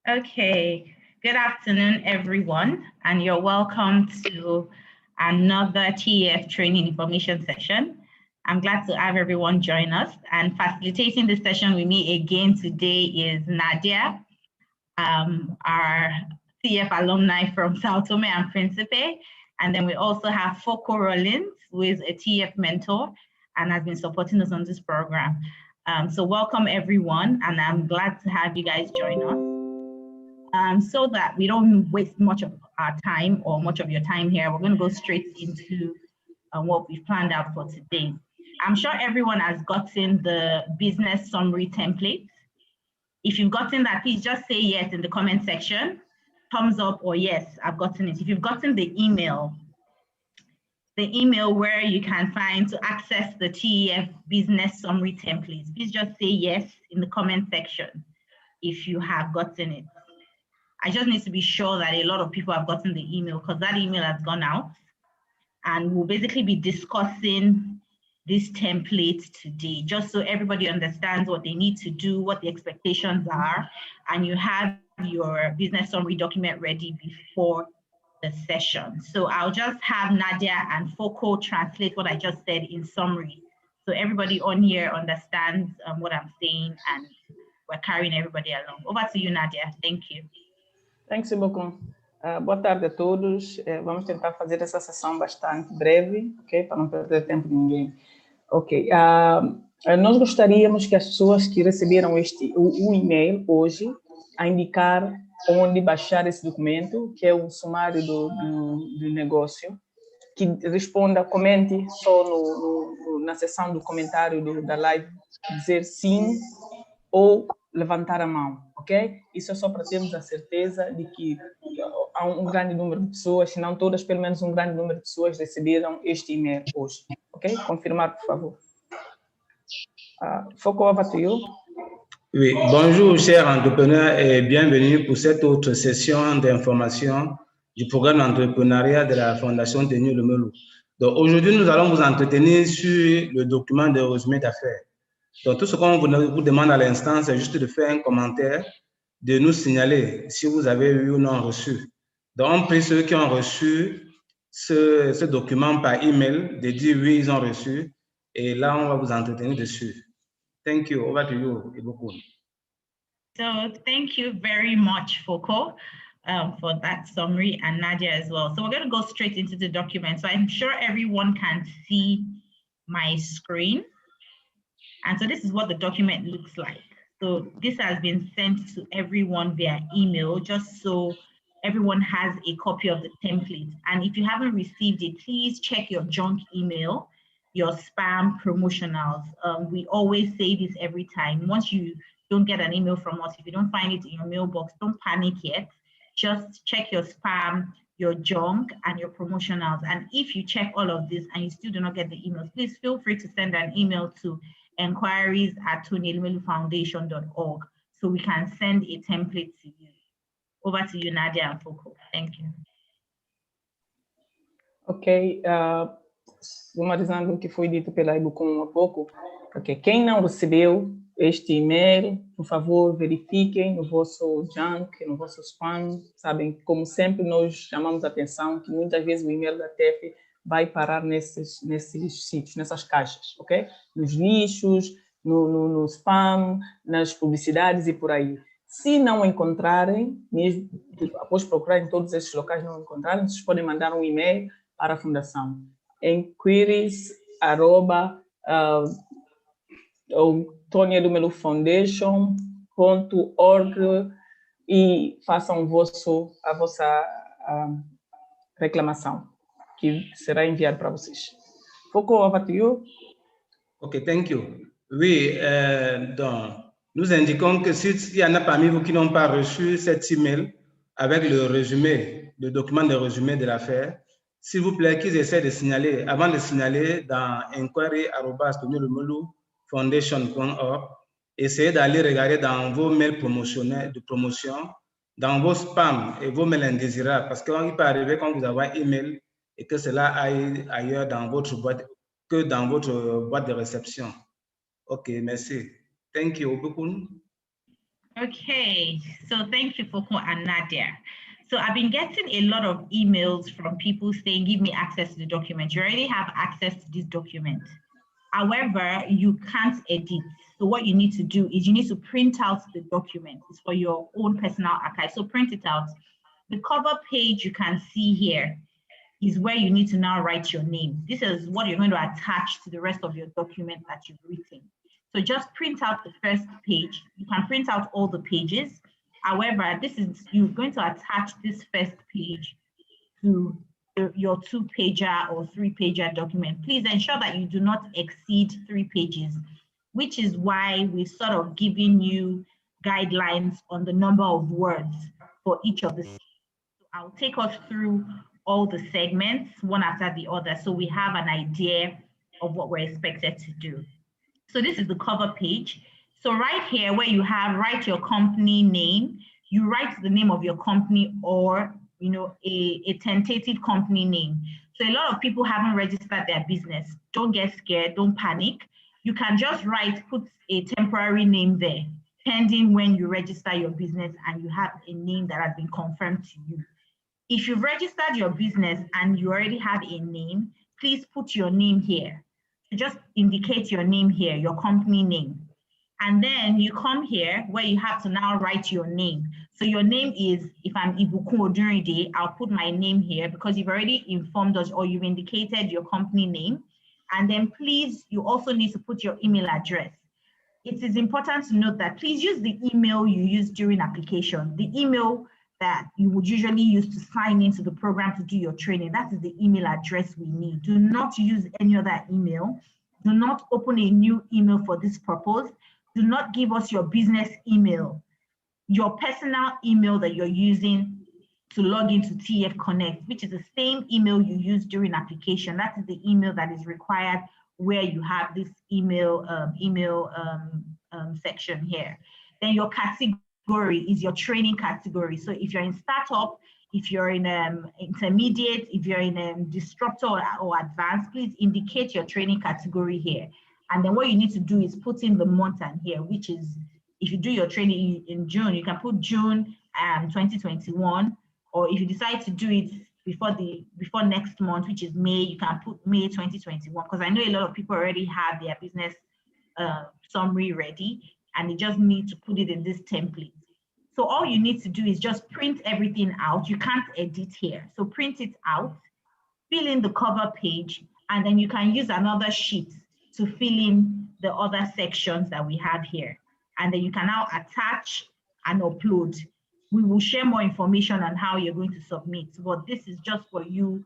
Okay, good afternoon, everyone, and you're welcome to another TEF training information session. I'm glad to have everyone join us, and facilitating this session with me again today is Nadia, our TEF alumni from Sao Tome and Principe. And then we also have Foko Rollins, who is a TEF mentor and has been supporting us on this program. So welcome everyone, and I'm glad to have you guys join us. So that we don't waste much of our time or much of your time here, we're going to go straight into what we've planned out for today. I'm sure everyone has gotten the business summary template. If you've gotten that, please just say yes in the comment section, thumbs up or yes, I've gotten it. If you've gotten the email where you can find to access the TEF business summary templates, please just say yes in the comment section if you have gotten it. I just need to be sure that a lot of people have gotten the email because that email has gone out, and we'll basically be discussing this template today, just so everybody understands what they need to do, what the expectations are, and you have your business summary document ready before the session. So I'll just have Nadia and Foko translate what I just said in summary, so everybody on here understands what I'm saying, and we're carrying everybody along. Over to you, Nadia. Thank you. Thanks, Ibokun. Boa tarde a todos. Vamos tentar fazer essa sessão bastante breve, ok? Para não perder tempo de ninguém. Ok. Nós gostaríamos que as pessoas que receberam o e-mail hoje a indicar onde baixar esse documento, que é o sumário do negócio, que responda, comente só na seção do comentário da live, dizer sim ou levantar a mão, ok? Isso é só para termos a certeza de que há um grande número de pessoas, se não todas, pelo menos um grande número de pessoas receberam este e-mail hoje, ok? Confirmar, por favor. Foko, over to you. Oui, bonjour chers entrepreneurs et bienvenue pour cette autre session d'information du programme d'entrepreneuriat de la Fondation Denis Lemelou. Donc aujourd'hui, nous allons vous entretenir sur le document de résumé d'affaires. Donc tout ce qu'on vous demande à l'instant, c'est juste de faire un commentaire, de nous signaler si vous avez eu ou non reçu. Donc on prie ceux qui ont reçu ce document par email de dire oui, ils ont reçu, et là on va vous entretenir dessus. Thank you. Over to you, Ibokun. So thank you very much, Foko, for that summary, and Nadia as well. So we're going to go straight into the document. So I'm sure everyone can see my screen. And so this is what the document looks like. So this has been sent to everyone via email, just so everyone has a copy of the template. And if you haven't received it, please check your junk email, your spam promotionals. We always say this every time. Once you don't get an email from us, if you don't find it in your mailbox, don't panic yet. Just check your spam, your junk, and your promotionals. And if you check all of this and you still do not get the emails, please feel free to send an email to enquiries@tonyelemelufoundation.org so we can send a template to you. Over to you, Nadia and Foko. Thank you. Ok. Sumarizando o que foi dito pela Ibokun há pouco, okay. Quem não recebeu este e-mail, por favor, verifiquem no vosso junk, no vosso spam. Sabem, como sempre, nós chamamos a atenção que muitas vezes o e-mail da TEF vai parar nesses sítios, nessas caixas, ok? Nos lixos, no spam, nas publicidades e por aí. Se não encontrarem, mesmo após procurar em todos esses locais não encontrarem, vocês podem mandar um e-mail para a Fundação. enquiries@tonyelemelufoundation.org e façam a vossa reclamação, que será enviado para vocês. Foko, over to you. Ok, thank you. Oui, donc, nous indiquons que s'il y en a parmi vous qui n'ont pas reçu cet email avec le document de résumé de l'affaire, s'il vous plaît, qu'ils essaient de signaler, avant de signaler dans enquiry@tonyelemelufoundation.org, essayez d'aller regarder dans vos mails promotionnels de promotion, dans vos spams et vos mails indésirables, parce qu'il peut arriver quand vous avez un email et que cela aille ailleurs dans votre boîte que dans votre boîte de réception. Ok, merci. Thank you, Ibokun. Okay, so thank you for and Nadia. So I've been getting a lot of emails from people saying, give me access to the document. You already have access to this document. However, you can't edit. So what you need to do is you need to print out the document. It's for your own personal archive. So print it out. The cover page you can see here is where you need to now write your name. This is what you're going to attach to the rest of your document that you've written. So just print out the first page. You can print out all the pages. However, you're going to attach this first page to your 2-pager or 3-pager document. Please ensure that you do not exceed 3 pages, which is why we've sort of given you guidelines on the number of words for each of the. So I'll take us through all the segments one after the other so we have an idea of what we're expected to do. So this is the cover page. So right here where you have write your company name, you write the name of your company or a tentative company name. So a lot of people haven't registered their business. Don't get scared, don't panic. You can just put a temporary name there, pending when you register your business and you have a name that has been confirmed to you. If you've registered your business and you already have a name, please put your name here. So just indicate your name here, your company name. And then you come here where you have to now write your name. So your name is, if I'm Ibukun Odurinde, I'll put my name here because you've already informed us or you've indicated your company name. And then please, you also need to put your email address. It is important to note that please use the email you use during application. The email that you would usually use to sign into the program to do your training. That is the email address we need. Do not use any other email. Do not open a new email for this purpose. Do not give us your business email, your personal email that you're using to log into TEF Connect, which is the same email you use during application. That is the email that is required where you have this email section here. Then your category is your training category. So if you're in startup, if you're in intermediate, if you're in disruptor or advanced, please indicate your training category here. And then what you need to do is put in the month and here, which is, if you do your training in June, you can put June 2021, or if you decide to do it before next month, which is May, you can put May 2021, because I know a lot of people already have their business summary ready, and they just need to put it in this template. So all you need to do is just print everything out. You can't edit here. So print it out, fill in the cover page, and then you can use another sheet to fill in the other sections that we have here. And then you can now attach and upload. We will share more information on how you're going to submit, but this is just for you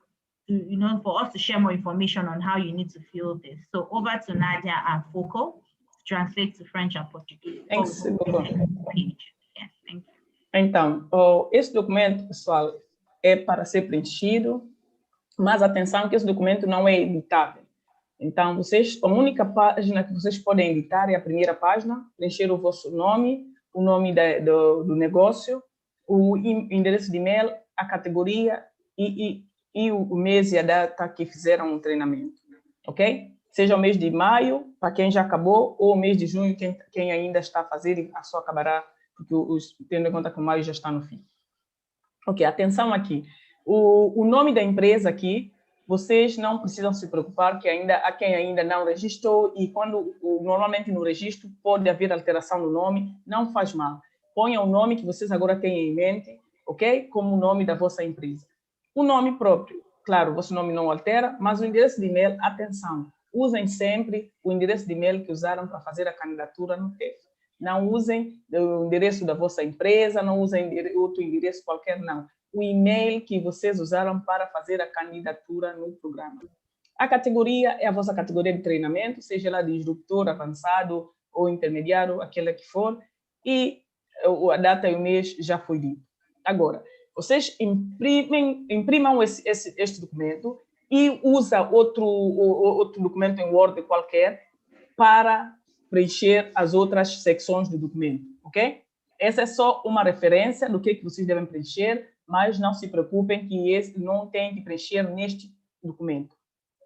to, for us to share more information on how you need to fill this. So over to Nadia and Foco to translate to French and Portuguese. Thanks, Yes, thank you. Então, esse documento, pessoal, é para ser preenchido, mas atenção que esse documento não é editável. Então, a única página que vocês podem editar é a primeira página, preencher o vosso nome, o nome do negócio, o endereço de e-mail, a categoria e o mês e a data que fizeram o treinamento, ok? Seja o mês de maio, para quem já acabou, ou o mês de junho, quem ainda está a fazer e só acabará, porque tendo em conta que o maio já está no fim. Ok, atenção aqui. O nome da empresa aqui, vocês não precisam se preocupar que há quem ainda não registrou e normalmente no registro pode haver alteração no nome, não faz mal. Ponha o nome que vocês agora têm em mente, ok? Como o nome da vossa empresa. O nome próprio, claro, o vosso nome não altera, mas o endereço de e-mail, atenção, usem sempre o endereço de e-mail que usaram para fazer a candidatura no TEF. Não usem o endereço da vossa empresa, não usem outro endereço qualquer, não. O e-mail que vocês usaram para fazer a candidatura no programa. A categoria é a vossa categoria de treinamento, seja ela de instrutor, avançado ou intermediário, aquela que for, e a data e o mês já foi dito. Agora, vocês imprimam este documento e usam outro documento em Word qualquer para preencher as outras secções do documento, ok? Essa é só uma referência do que vocês devem preencher, mas não se preocupem que esse não tem que preencher neste documento.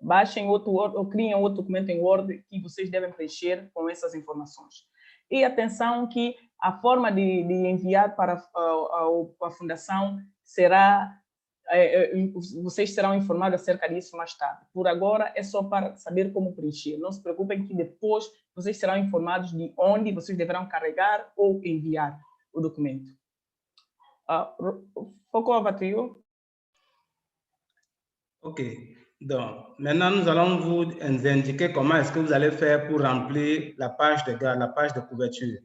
Baixem outro ou criem outro documento em Word que vocês devem preencher com essas informações. E atenção que a forma de enviar para a fundação será, vocês serão informados acerca disso mais tarde. Por agora, é só para saber como preencher. Não se preocupem que depois vocês serão informados de onde vocês deverão carregar ou enviar o documento. Foco abattu. OK. Donc, maintenant, nous allons vous indiquer comment est-ce que vous allez faire pour remplir la page de garde, la page de couverture.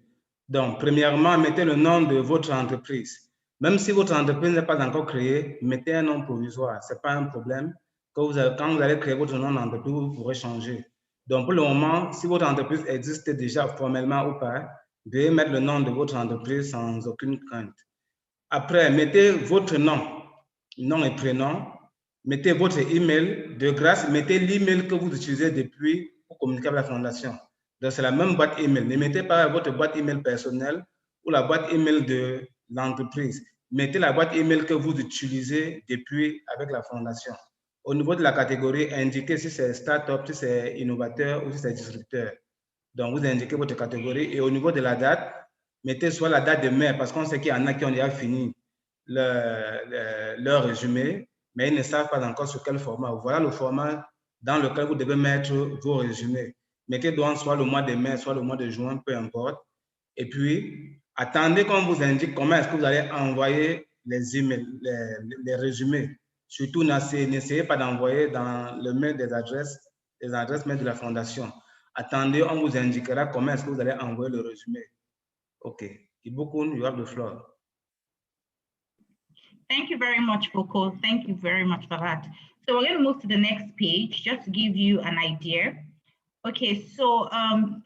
Donc, premièrement, mettez le nom de votre entreprise. Même si votre entreprise n'est pas encore créée, mettez un nom provisoire. Ce n'est pas un problème. Quand vous allez créer votre nom d'entreprise, vous pourrez changer. Donc, pour le moment, si votre entreprise existe déjà formellement ou pas, vous devez mettre le nom de votre entreprise sans aucune crainte. Après, mettez votre nom et prénom. Mettez votre email. De grâce, mettez l'email que vous utilisez depuis pour communiquer avec la fondation. Donc, c'est la même boîte email. Ne mettez pas votre boîte email personnelle ou la boîte email de l'entreprise. Mettez la boîte email que vous utilisez depuis avec la fondation. Au niveau de la catégorie, indiquez si c'est start-up, si c'est innovateur ou si c'est disrupteur. Donc, vous indiquez votre catégorie. Et au niveau de la date, mettez soit la date de mai, parce qu'on sait qu'il y en a qui ont déjà fini leur résumé, mais ils ne savent pas encore sur quel format. Voilà le format dans lequel vous devez mettre vos résumés. Mettez donc soit le mois de mai, soit le mois de juin, peu importe. Et puis, attendez qu'on vous indique comment est-ce que vous allez envoyer les emails, les résumés. Surtout, n'essayez pas d'envoyer dans le mail des adresses mail de la fondation. Attendez, on vous indiquera comment est-ce que vous allez envoyer le résumé. OK. Ibukun, you have the floor. Thank you very much, Foko. Thank you very much for that. So we're going to move to the next page just to give you an idea. Okay, so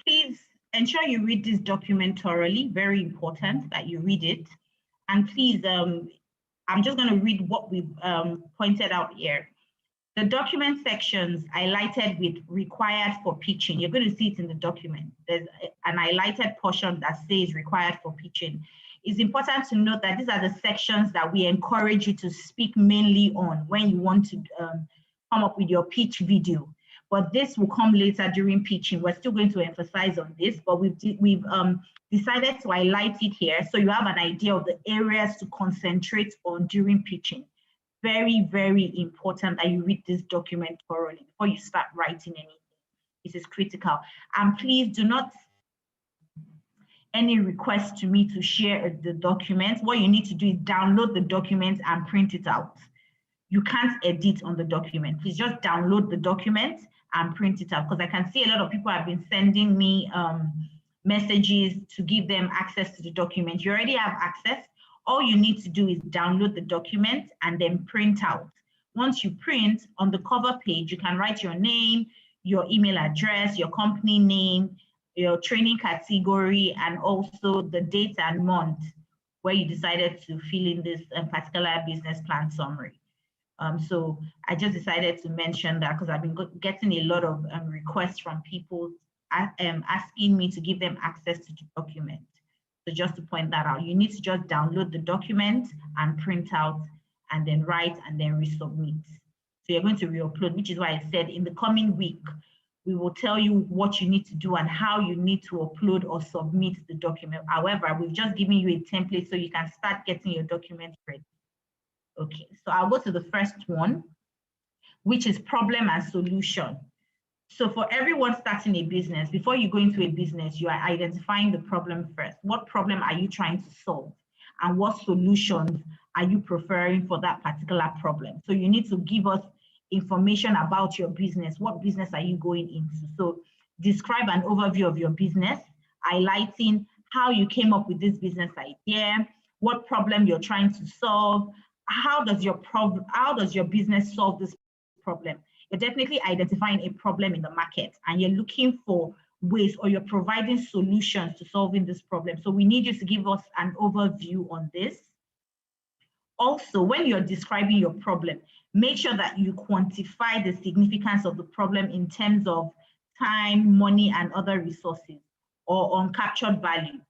please ensure you read this document thoroughly. Very important that you read it. And please, I'm just going to read what we've pointed out here. The document sections highlighted with required for pitching. You're going to see it in the document. There's an highlighted portion that says required for pitching. It's important to note that these are the sections that we encourage you to speak mainly on when you want to come up with your pitch video. But this will come later during pitching. We're still going to emphasize on this, but we've decided to highlight it here so you have an idea of the areas to concentrate on during pitching. Very, very important that you read this document thoroughly before you start writing anything. This is critical. And please do not any request to me to share the document. What you need to do is download the document and print it out. You can't edit on the document. Please just download the document and print it out, because I can see a lot of people have been sending me messages to give them access to the document. You already have access. All you need to do is download the document and then print out. Once you print, on the cover page, you can write your name, your email address, your company name, your training category, and also the date and month where you decided to fill in this particular business plan summary. So I just decided to mention that because I've been getting a lot of requests from people asking me to give them access to the document. So just to point that out, you need to just download the document and print out and then write and then resubmit. So you're going to re-upload, which is why I said in the coming week, we will tell you what you need to do and how you need to upload or submit the document. However, we've just given you a template so you can start getting your document ready. Okay, so I'll go to the first one, which is problem and solution. So for everyone starting a business, before you go into a business, you are identifying the problem first. What problem are you trying to solve? And what solutions are you preferring for that particular problem? So you need to give us information about your business. What business are you going into? So describe an overview of your business, highlighting how you came up with this business idea, what problem you're trying to solve, how does your business solve this problem? You're definitely identifying a problem in the market and you're looking for ways, or you're providing solutions to solving this problem. So we need you to give us an overview on this. Also, when you're describing your problem, make sure that you quantify the significance of the problem in terms of time, money, and other resources, or uncaptured value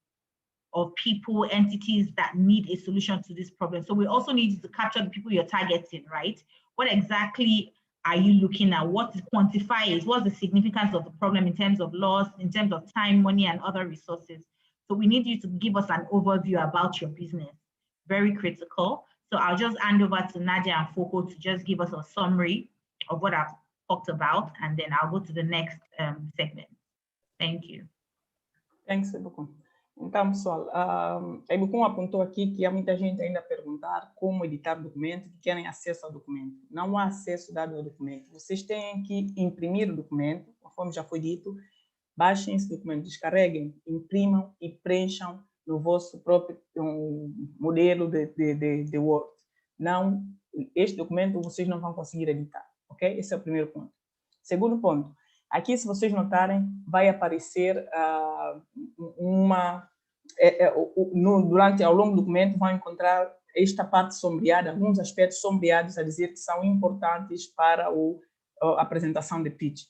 of people, entities that need a solution to this problem. So we also need to capture the people you're targeting, right? What exactly are you looking at? What quantify is, what's the significance of the problem in terms of loss, in terms of time, money, and other resources? So we need you to give us an overview about your business. Very critical. So I'll just hand over to Nadia and Foko to just give us a summary of what I've talked about, and then I'll go to the next segment. Thank you. Thanks, Ebukun. Então, pessoal, Ebukun apontou aqui que há muita gente ainda a perguntar como editar documento, que querem acesso ao documento. Não há acesso dado ao documento. Vocês têm que imprimir o documento, conforme já foi dito, baixem esse documento, descarreguem, imprimam e preencham no vosso próprio modelo de Word. Não, este documento vocês não vão conseguir editar, ok? Esse é o primeiro ponto. Segundo ponto, aqui, se vocês notarem, vai aparecer ao longo do documento, vão encontrar esta parte sombreada, alguns aspectos sombreados a dizer que são importantes para a apresentação de pitch.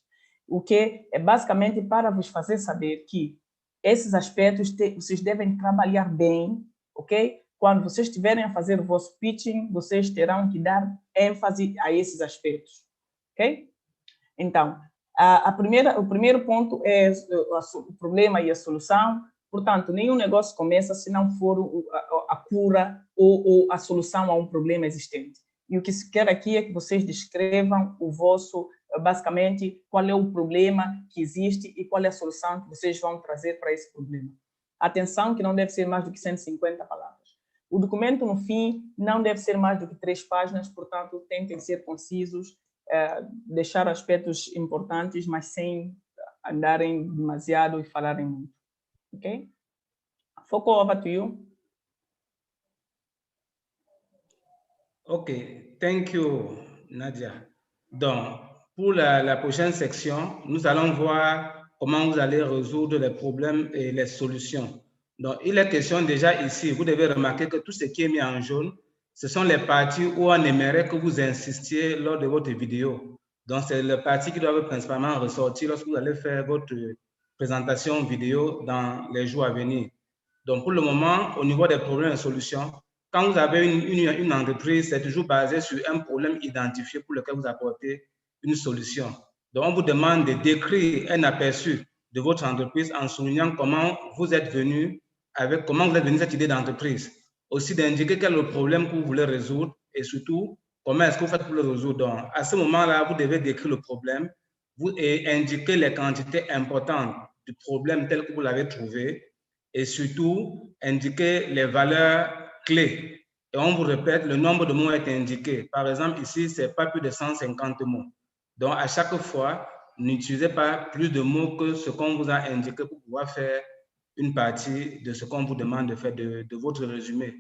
O que é basicamente para vos fazer saber que esses aspectos vocês devem trabalhar bem, ok? Quando vocês estiverem a fazer o vosso pitching, vocês terão que dar ênfase a esses aspectos, ok? Então, o primeiro ponto é o problema e a solução. Portanto, nenhum negócio começa se não for a cura ou a solução a um problema existente. E o que se quer aqui é que vocês descrevam basicamente, qual é o problema que existe e qual é a solução que vocês vão trazer para esse problema. Atenção que não deve ser mais do que 150 palavras. O documento, no fim, não deve ser mais do que 3 páginas, portanto, tentem ser concisos, deixar aspectos importantes, mas sem andarem demasiado e falarem muito. Ok? Foko, over to you. Ok, thank you, Nadia. Donc, pour la prochaine section, nous allons voir comment vous allez résoudre les problèmes et les solutions. Donc, il est question déjà ici, vous devez remarquer que tout ce qui est mis en jaune, ce sont les parties où on aimerait que vous insistiez lors de votre vidéo. Donc, c'est les parties qui doivent principalement ressortir lorsque vous allez faire votre présentation vidéo dans les jours à venir. Donc, pour le moment, au niveau des problèmes et solutions, quand vous avez une entreprise, c'est toujours basé sur un problème identifié pour lequel vous apportez une solution. Donc, on vous demande de décrire un aperçu de votre entreprise en soulignant comment vous êtes venu cette idée d'entreprise. Aussi d'indiquer quel est le problème que vous voulez résoudre et surtout, comment est-ce que vous faites pour le résoudre. Donc, à ce moment-là, vous devez décrire le problème et indiquer les quantités importantes du problème tel que vous l'avez trouvé et surtout, indiquer les valeurs clés. Et on vous répète, le nombre de mots est indiqué. Par exemple, ici, c'est pas plus de 150 mots. Donc, à chaque fois, n'utilisez pas plus de mots que ce qu'on vous a indiqué pour pouvoir faire une partie de ce qu'on vous demande de faire de votre résumé.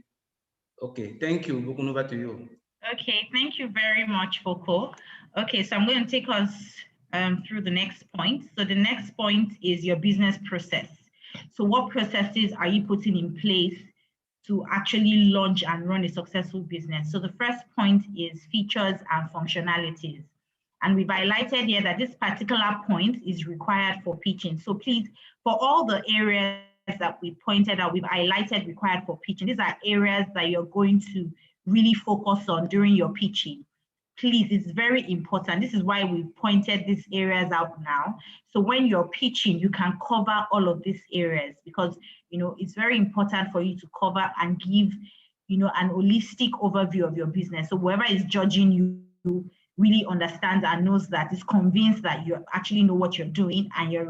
Okay, thank you. Over to you. Okay, thank you very much, Foko. Okay, so I'm going to take us through the next point. So the next point is your business process. So what processes are you putting in place to actually launch and run a successful business? So the first point is features and functionalities. And we've highlighted here that this particular point is required for pitching. So please, for all the areas that we pointed out, we've highlighted required for pitching. These are areas that you're going to really focus on during your pitching. Please, it's very important. This is why we've pointed these areas out now. So when you're pitching, you can cover all of these areas because, it's very important for you to cover and give, an holistic overview of your business. So whoever is judging you really understands and knows that, is convinced that you actually know what you're doing and you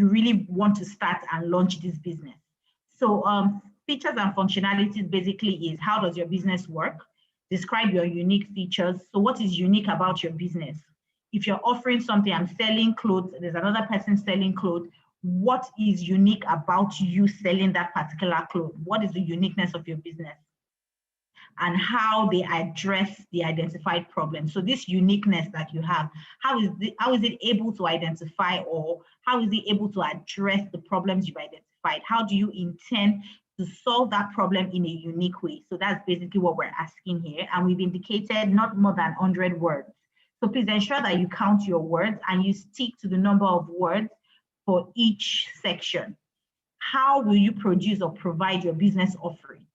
really want to start and launch this business. So features and functionalities basically is how does your business work? Describe your unique features. So what is unique about your business? If you're offering something, I'm selling clothes, there's another person selling clothes, what is unique about you selling that particular cloth? What is the uniqueness of your business? And how they address the identified problem. So this uniqueness that you have, how is it able to identify, or how is it able to address the problems you've identified? How do you intend to solve that problem in a unique way? So that's basically what we're asking here. And we've indicated not more than 100 words. So please ensure that you count your words and you stick to the number of words for each section. How will you produce or provide your business offering?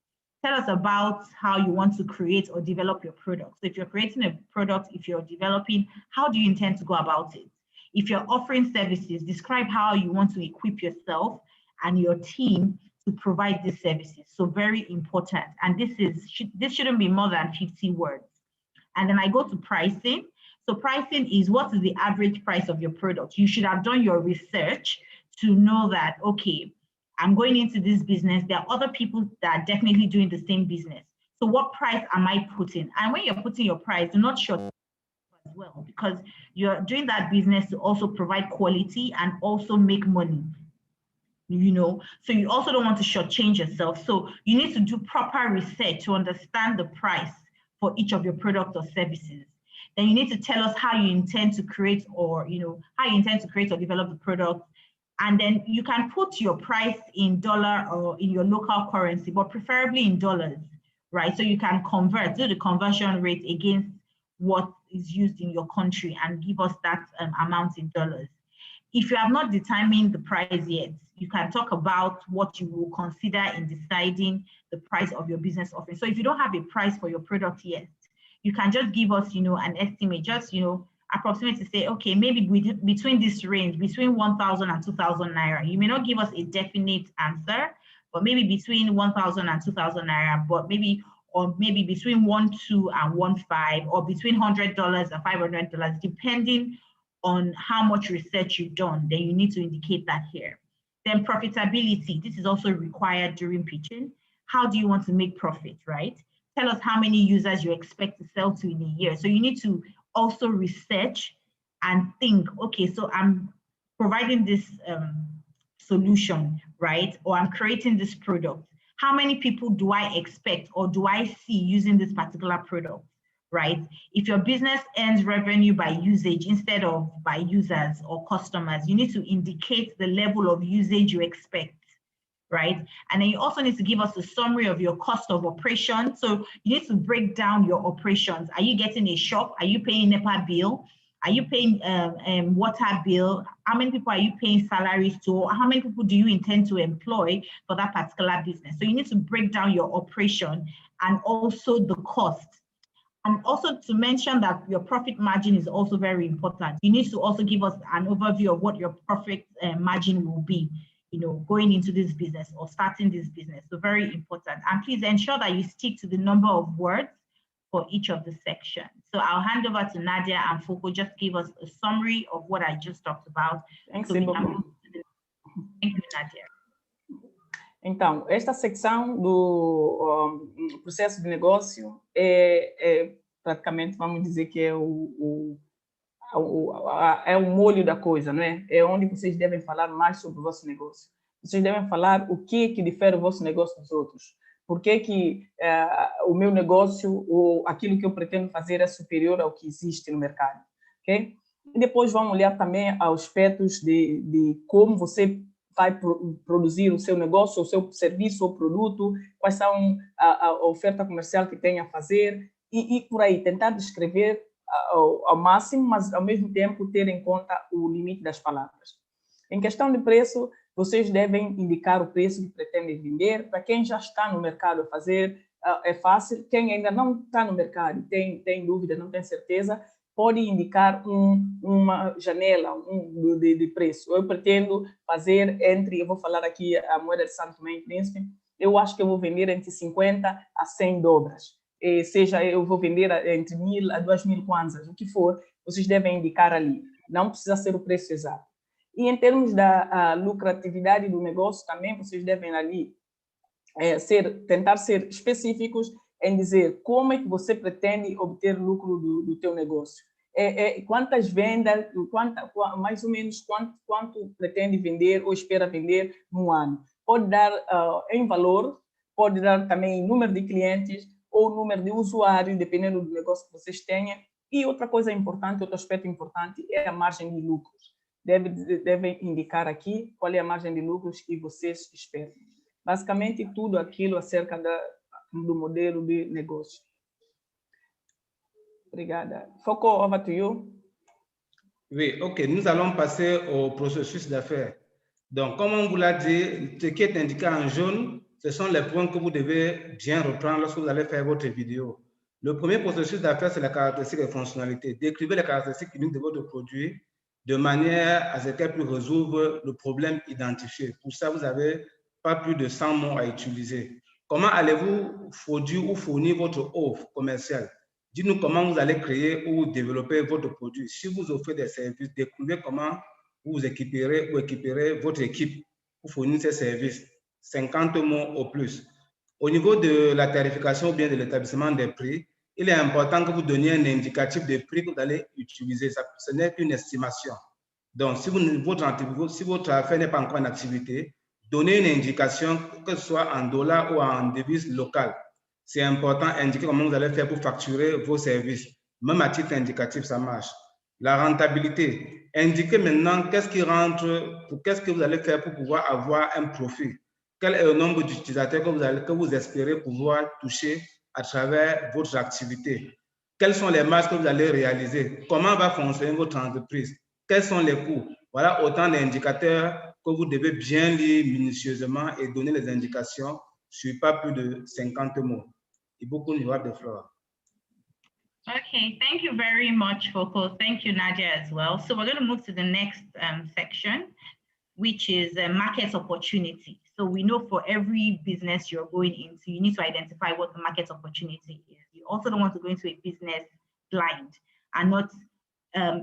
Tell us about how you want to create or develop your product. So if you're creating a product, if you're developing, how do you intend to go about it? If you're offering services, describe how you want to equip yourself and your team to provide these services. So very important. And this shouldn't be more than 50 words. And then I go to pricing. So pricing is what is the average price of your product. You should have done your research to know that, okay, I'm going into this business. There are other people that are definitely doing the same business. So what price am I putting? And when you're putting your price, do not short as well, because you're doing that business to also provide quality and also make money. You know, so you also don't want to shortchange yourself. So you need to do proper research to understand the price for each of your products or services. Then you need to tell us how you intend to create or, you know, how you intend to create or develop the product. And then you can put your price in dollar or in your local currency, but preferably in dollars, right? So you can do the conversion rate against what is used in your country and give us that amount in dollars. If you have not determined the price yet, you can talk about what you will consider in deciding the price of your business offering. So if you don't have a price for your product yet, you can just give us, you know, an estimate, just, you know, approximate to say, okay, maybe between this range, between 1,000 and 2,000 naira. You may not give us a definite answer, but maybe between 1,000 and 2,000 naira, but maybe between 1,2 and 1,5, or between $100 and $500, depending on how much research you've done. Then you need to indicate that here. Then profitability, this is also required during pitching. How do you want to make profit, right? Tell us how many users you expect to sell to in a year. So you need to also research and think, okay, so I'm providing this solution, right? Or I'm creating this product. How many people do I expect or do I see using this particular product, right? If your business earns revenue by usage instead of by users or customers, you need to indicate the level of usage you expect, right? And then you also need to give us a summary of your cost of operation. So you need to break down your operations. Are you getting a shop? Are you paying NEPA bill? Are you paying water bill? How many people are you paying salaries to? How many people do you intend to employ for that particular business? So you need to break down your operation and also the cost. And also to mention that your profit margin is also very important. You need to also give us an overview of what your profit margin will be, you know, going into this business or starting this business. So very important. And please ensure that you stick to the number of words for each of the sections. So I'll hand over to Nadia and Foko, just give us a summary of what I just talked about. Thanks, so Thank you, Nadia. Então, esta secção do processo de negócio praticamente, vamos dizer que é o molho da coisa, não é? É onde vocês devem falar mais sobre o vosso negócio. Vocês devem falar o que difere o vosso negócio dos outros. Por que o meu negócio ou aquilo que eu pretendo fazer é superior ao que existe no mercado, ok? E depois vamos olhar também aos aspectos de como você vai produzir o seu negócio, o seu serviço ou produto, quais são a oferta comercial que tem a fazer e por aí, tentar descrever ao máximo, mas ao mesmo tempo ter em conta o limite das palavras. Em questão de preço, vocês devem indicar o preço que pretendem vender. Para quem já está no mercado a fazer, é fácil. Quem ainda não está no mercado, tem dúvida, não tem certeza, pode indicar uma janela de preço. Eu pretendo fazer eu vou falar aqui a moeda de Santo Tomé e Príncipe, eu acho que eu vou vender entre 50 a 100 dobras. Seja, eu vou vender entre 1.000 a 2.000 kwanzas, o que for, vocês devem indicar ali. Não precisa ser o preço exato. E em termos da lucratividade do negócio também, vocês devem ali tentar ser específicos em dizer como é que você pretende obter lucro do teu negócio. Quantas vendas, mais ou menos quanto pretende vender ou espera vender no ano. Pode dar em valor, pode dar também em número de clientes ou número de usuários, dependendo do negócio que vocês tenham. E outra coisa importante, outro aspecto importante é a margem de lucros. Devem indicar aqui qual é a margem de lucros que vocês esperam. Basicamente, tudo aquilo acerca do modelo de negócio. Obrigada. Foko, over to you. Oui, OK. Nous allons passer au processus d'affaires. Donc, comme on vous l'a dit, ce qui est indiqué en jaune, ce sont les points que vous devez bien reprendre lorsque vous allez faire votre vidéo. Le premier processus d'affaires, c'est la caractéristique et fonctionnalité. Décrivez les caractéristiques uniques de votre produit. de manière à ce qu'elle puisse résoudre le problème identifié. Pour ça, vous n'avez pas plus de 100 mots à utiliser. Comment allez-vous produire ou fournir votre offre commerciale? Dites-nous comment vous allez créer ou développer votre produit. Si vous offrez des services, découvrez comment vous équiperez ou équiperez votre équipe pour fournir ces services. 50 mots au plus. Au niveau de la tarification ou bien de l'établissement des prix, il est important que vous donniez un indicatif de prix que vous allez utiliser. Ça, ce n'est qu'une estimation. Donc, si votre affaire n'est pas encore en activité, donnez une indication, que ce soit en dollars ou en devises locales. C'est important d'indiquer comment vous allez faire pour facturer vos services. Même à titre indicatif, ça marche. La rentabilité. Indiquez maintenant qu'est-ce qui rentre, qu'est-ce que vous allez faire pour pouvoir avoir un profit. Quel est le nombre d'utilisateurs que vous espérez pouvoir toucher à travers votre activité? Quelles sont les marges que vous allez réaliser? Comment va fonctionner votre entreprise? Quels sont les coûts? Voilà autant d'indicateurs que vous devez bien lire minutieusement et donner les indications sur pas plus de 50 mots. Et beaucoup you have the floor. Okay, thank you very much, Foko. Thank you, Nadia, as well. So we're going to move to the next section, which is market opportunity. So we know for every business you're going into, you need to identify what the market opportunity is. You also don't want to go into a business blind and not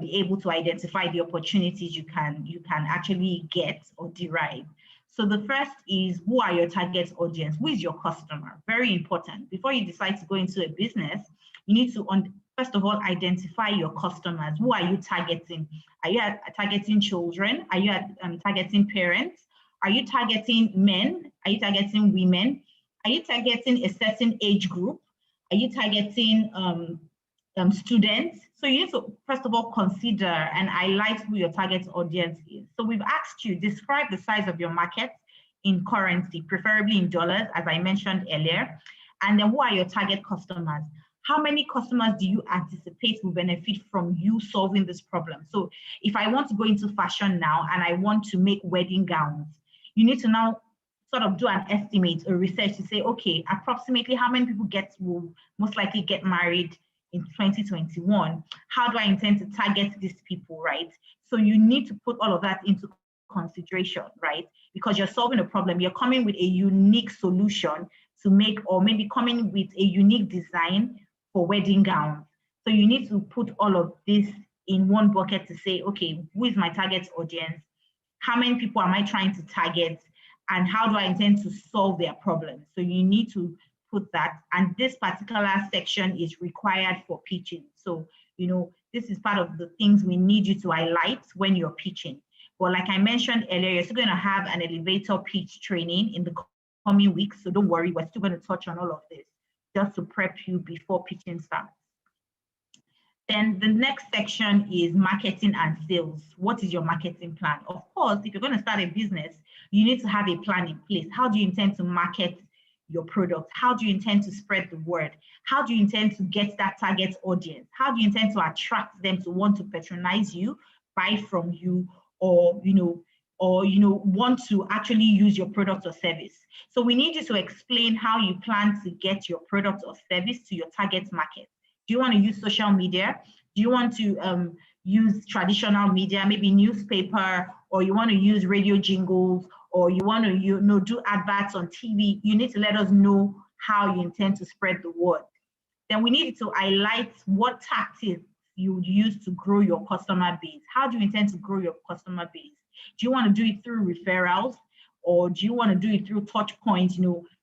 be able to identify the opportunities you can actually get or derive. So the first is, who are your target audience? Who is your customer? Very important. Before you decide to go into a business, you need to, first of all, identify your customers. Who are you targeting? Are you targeting children? Are you targeting parents? Are you targeting men? Are you targeting women? Are you targeting a certain age group? Are you targeting students? So you need to, first of all, consider and highlight who your target audience is. So we've asked you, describe the size of your market in currency, preferably in dollars, as I mentioned earlier. And then who are your target customers? How many customers do you anticipate will benefit from you solving this problem? So if I want to go into fashion now and I want to make wedding gowns, you need to now sort of do an estimate or research to say, okay, approximately how many people will most likely get married in 2021? How do I intend to target these people, right? So you need to put all of that into consideration, right? Because you're solving a problem, you're coming with a unique solution to make, or maybe coming with a unique design for wedding gowns. So you need to put all of this in one bucket to say, okay, who is my target audience? How many people am I trying to target? And how do I intend to solve their problems? So you need to put that. And this particular section is required for pitching. So, you know, this is part of the things we need you to highlight when you're pitching. But like I mentioned earlier, you're still going to have an elevator pitch training in the coming weeks. So don't worry, we're still going to touch on all of this just to prep you before pitching starts. Then the next section is marketing and sales. What is your marketing plan? Of course, if you're going to start a business, you need to have a plan in place. How do you intend to market your product? How do you intend to spread the word? How do you intend to get that target audience? How do you intend to attract them to want to patronize you, buy from you, or want to actually use your product or service? So we need you to explain how you plan to get your product or service to your target market. Do you want to use social media? Do you want to use traditional media, maybe newspaper, or you want to use radio jingles, or you want to do adverts on TV? You need to let us know how you intend to spread the word. Then we need to highlight what tactics you would use to grow your customer base. How do you intend to grow your customer base? Do you want to do it through referrals, or do you want to do it through touch points,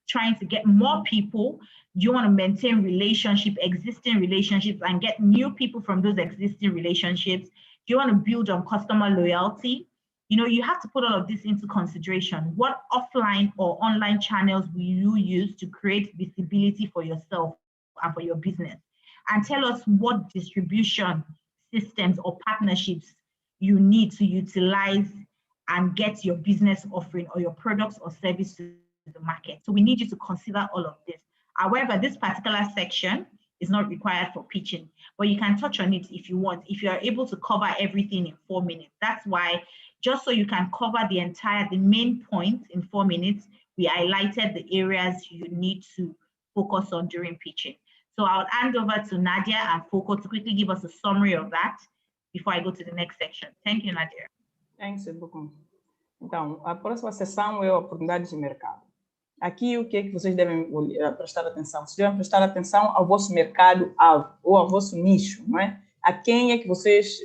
trying to get more people? Do you want to maintain existing relationships, and get new people from those existing relationships? Do you want to build on customer loyalty? You have to put all of this into consideration. What offline or online channels will you use to create visibility for yourself and for your business? And tell us what distribution systems or partnerships you need to utilize and get your business offering or your products or service to the market. So we need you to consider all of this. However, this particular section is not required for pitching, but you can touch on it if you want, if you are able to cover everything in 4 minutes. That's why, just so you can cover the main point in 4 minutes, we highlighted the areas you need to focus on during pitching. So I'll hand over to Nadia and Foko to quickly give us a summary of that, before I go to the next section. Thank you, Nadia. Thanks, Bukum. Então, a próxima sessão é oportunidades de mercado. Aqui, o que é que vocês devem prestar atenção? Vocês devem prestar atenção ao vosso mercado-alvo, ou ao vosso nicho, não é? A quem é que vocês,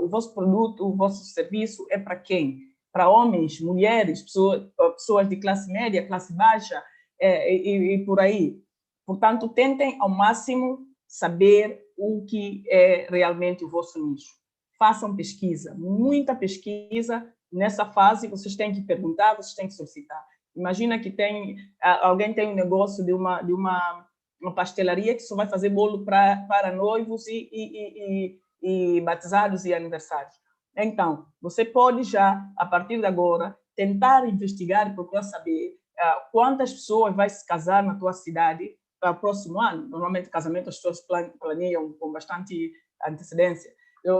o vosso produto, o vosso serviço é para quem? Para homens, mulheres, pessoas de classe média, classe baixa, e por aí. Portanto, tentem ao máximo saber o que é realmente o vosso nicho. Façam pesquisa, muita pesquisa. Nessa fase, vocês têm que perguntar, vocês têm que solicitar. Imagina que alguém tem um negócio de uma pastelaria que só vai fazer bolo para noivos e batizados e aniversários. Então, você pode já, a partir de agora, tentar investigar e procurar saber quantas pessoas vai se casar na tua cidade para o próximo ano. Normalmente, casamento as pessoas planeiam com bastante antecedência.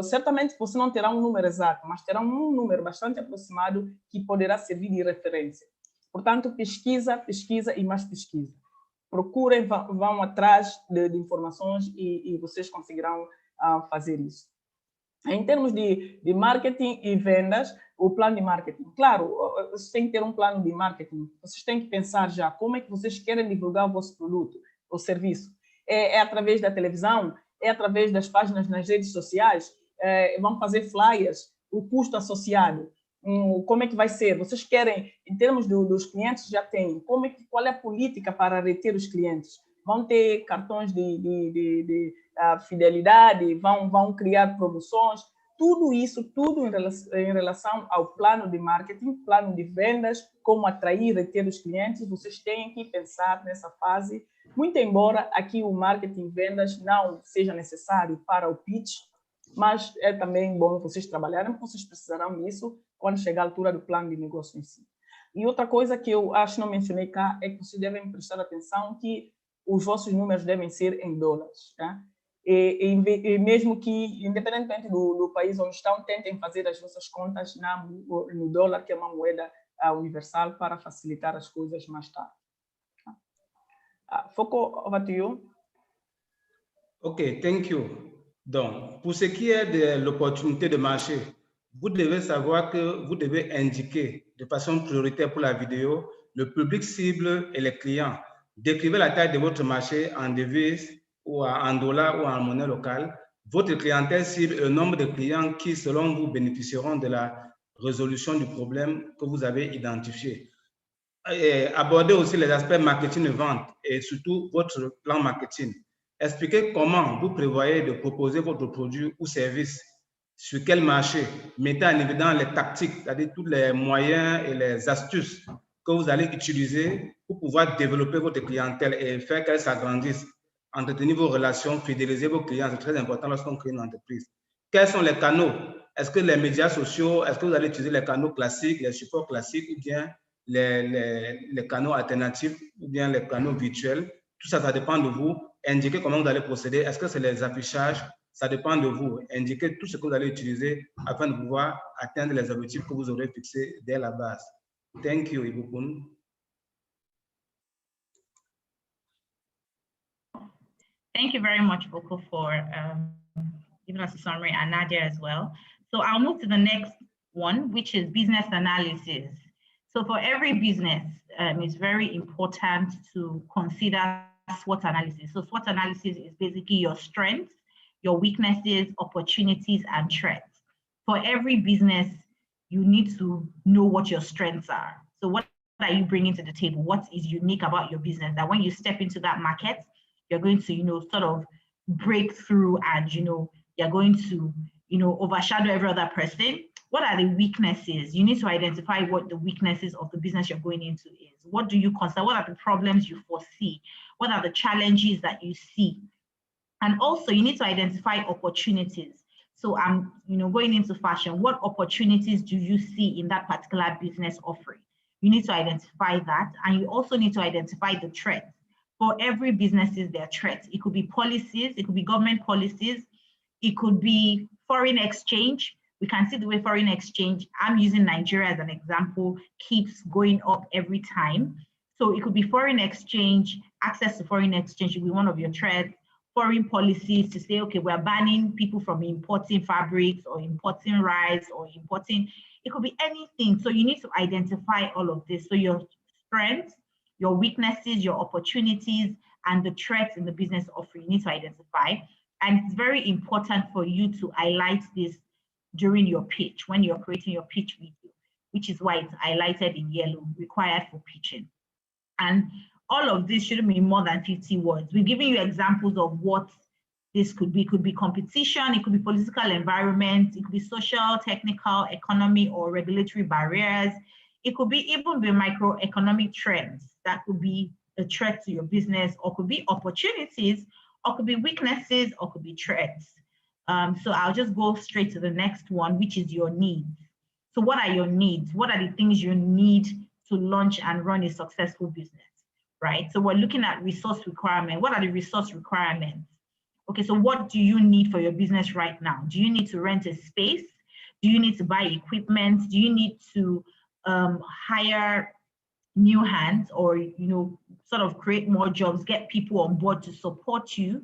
Certamente você não terá um número exato, mas terá um número bastante aproximado que poderá servir de referência. Portanto, pesquisa e mais pesquisa. Procurem, vão atrás de informações e vocês conseguirão fazer isso. Em termos de marketing e vendas, o plano de marketing. Claro, vocês têm que ter um plano de marketing. Vocês têm que pensar já como é que vocês querem divulgar o vosso produto ou serviço. É através da televisão? É através das páginas nas redes sociais? Vão fazer flyers? O custo associado? Como é que vai ser? Vocês querem, em termos dos clientes, já tem. Qual é a política para reter os clientes? Vão ter cartões de fidelidade? Vão criar promoções? Tudo isso, tudo em relação ao plano de marketing, plano de vendas, como atrair e reter os clientes, vocês têm que pensar nessa fase. Muito embora aqui o marketing e vendas não seja necessário para o pitch, mas é também bom vocês trabalharem, porque vocês precisarão disso quando chegar a altura do plano de negócio em si. E outra coisa que eu acho que não mencionei cá é que vocês devem prestar atenção que os vossos números devem ser em dólares. Tá? E mesmo que, independentemente do país onde estão, tentem fazer as vossas contas no dólar, que é uma moeda universal, para facilitar as coisas mais tarde. Foucault, over to you. OK, thank you. Donc, pour ce qui est de l'opportunité de marché, vous devez savoir que vous devez indiquer de façon prioritaire pour la vidéo le public cible et les clients. Décrivez la taille de votre marché en devises ou en dollars ou en monnaie locale, votre clientèle cible et le nombre de clients qui, selon vous, bénéficieront de la résolution du problème que vous avez identifié. Et abordez aussi les aspects marketing et vente et surtout votre plan marketing. Expliquez comment vous prévoyez de proposer votre produit ou service, sur quel marché, mettez en évidence les tactiques, c'est-à-dire tous les moyens et les astuces que vous allez utiliser pour pouvoir développer votre clientèle et faire qu'elle s'agrandisse, entretenir vos relations, fidéliser vos clients, c'est très important lorsqu'on crée une entreprise. Quels sont les canaux? Est-ce que les médias sociaux, est-ce que vous allez utiliser les canaux classiques, les supports classiques ou bien les canaux alternatifs ou bien les canaux virtuels? Tout ça, ça dépend de vous. Indiquez comment vous allez procéder. Est-ce que c'est les affichages? Ça dépend de vous. Indiquez tout ce que vous allez utiliser afin de pouvoir atteindre les objectifs que vous aurez fixés dès la base. Thank you, Ibukun. Thank you very much, Boko, for giving us a summary, and Nadia as well. So I'll move to the next one, which is business analysis. So for every business, it's very important to consider SWOT analysis. So SWOT analysis is basically your strengths, your weaknesses, opportunities, and threats. For every business, you need to know what your strengths are. So what are you bringing to the table? What is unique about your business that when you step into that market, you're going to, sort of break through and, you're going to, overshadow every other person? What are the weaknesses? You need to identify what the weaknesses of the business you're going into is. What do you consider? What are the problems you foresee? What are the challenges that you see? And also you need to identify opportunities. So I'm, going into fashion, what opportunities do you see in that particular business offering? You need to identify that. And you also need to identify the threats. For every business, there are threats. It could be policies, it could be government policies, it could be foreign exchange. We can see the way foreign exchange, I'm using Nigeria as an example, keeps going up every time. So it could be foreign exchange, access to foreign exchange should be one of your threats. foreign policies to say, okay, we're banning people from importing fabrics or importing rice or importing, it could be anything. So you need to identify all of this. So your strengths, your weaknesses, your opportunities, and the threats in the business offer, you need to identify. And it's very important for you to highlight this during your pitch, when you're creating your pitch video, which is why it's highlighted in yellow, required for pitching. And all of this shouldn't be more than 50 words. We're giving you examples of what this could be. It could be competition, it could be political environment, it could be social, technical, economy, or regulatory barriers. It could be even the microeconomic trends that could be a threat to your business, or could be opportunities, or could be weaknesses, or could be threats. So I'll just go straight to the next one, which is your needs. So what are your needs? What are the things you need to launch and run a successful business, right? So we're looking at resource requirement. What are the resource requirements? Okay, so what do you need for your business right now? Do you need to rent a space? Do you need to buy equipment? Do you need to hire new hands, or sort of create more jobs, get people on board to support you?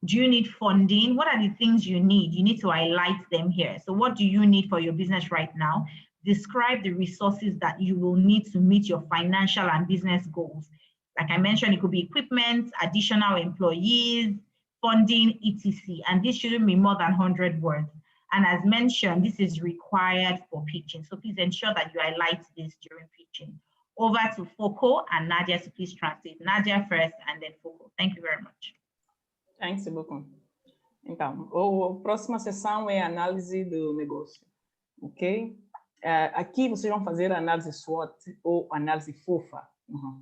Do you need funding? What are the things you need? You need to highlight them here. So what do you need for your business right now? Describe the resources that you will need to meet your financial and business goals. Like I mentioned, it could be equipment, additional employees, funding, etc. And this shouldn't be more than 100 words. And as mentioned, this is required for pitching. So please ensure that you highlight this during pitching. Over to Foko and Nadia, so please translate. Nadia first and then Foko. Thank you very much. Thanks, beaucoup. Então, a próxima sessão é a análise do negócio, ok? Aqui vocês vão fazer a análise SWOT ou análise FOFA,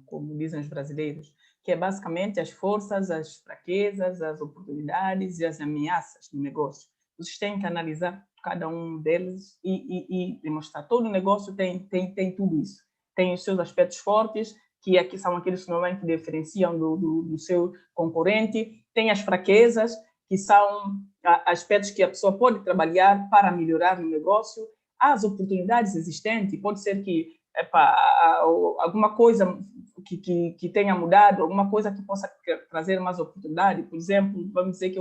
como dizem os brasileiros, que é basicamente as forças, as fraquezas, as oportunidades e as ameaças do negócio. Vocês têm que analisar cada um deles e demonstrar. Todo negócio tem tudo isso. Tem os seus aspectos fortes, que aqui são aqueles que normalmente diferenciam do seu concorrente. Tem as fraquezas, que são aspectos que a pessoa pode trabalhar para melhorar no negócio. As oportunidades existentes, pode ser que alguma coisa que tenha mudado, alguma coisa que possa trazer mais oportunidade. Por exemplo, vamos dizer que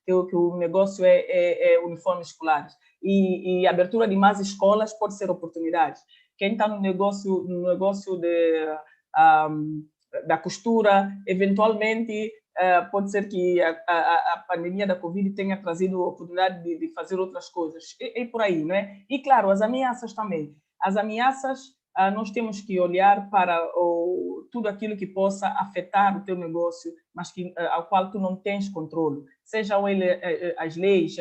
que o negócio é uniformes escolares e a abertura de mais escolas pode ser oportunidade. Quem está no negócio da costura, eventualmente pode ser que a pandemia da Covid tenha trazido a oportunidade de fazer outras coisas e por aí, não é? E claro, as ameaças também. As ameaças, nós temos que olhar para tudo aquilo que possa afetar o teu negócio, mas ao qual tu não tens controle. Sejam as leis,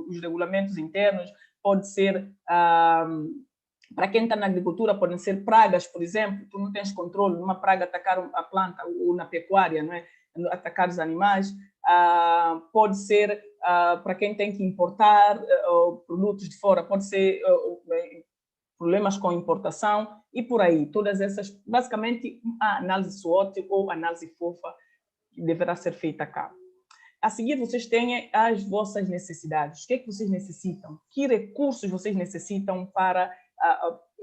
os regulamentos internos, pode ser, para quem está na agricultura, podem ser pragas, por exemplo, tu não tens controle, uma praga atacar a planta, ou na pecuária, não é? Atacar os animais. Pode ser, para quem tem que importar produtos de fora, pode ser problemas com importação e por aí. Todas essas, basicamente, a análise SWOT ou análise FOFA deverá ser feita cá. A seguir, vocês têm as vossas necessidades. O que é que vocês necessitam? Que recursos vocês necessitam para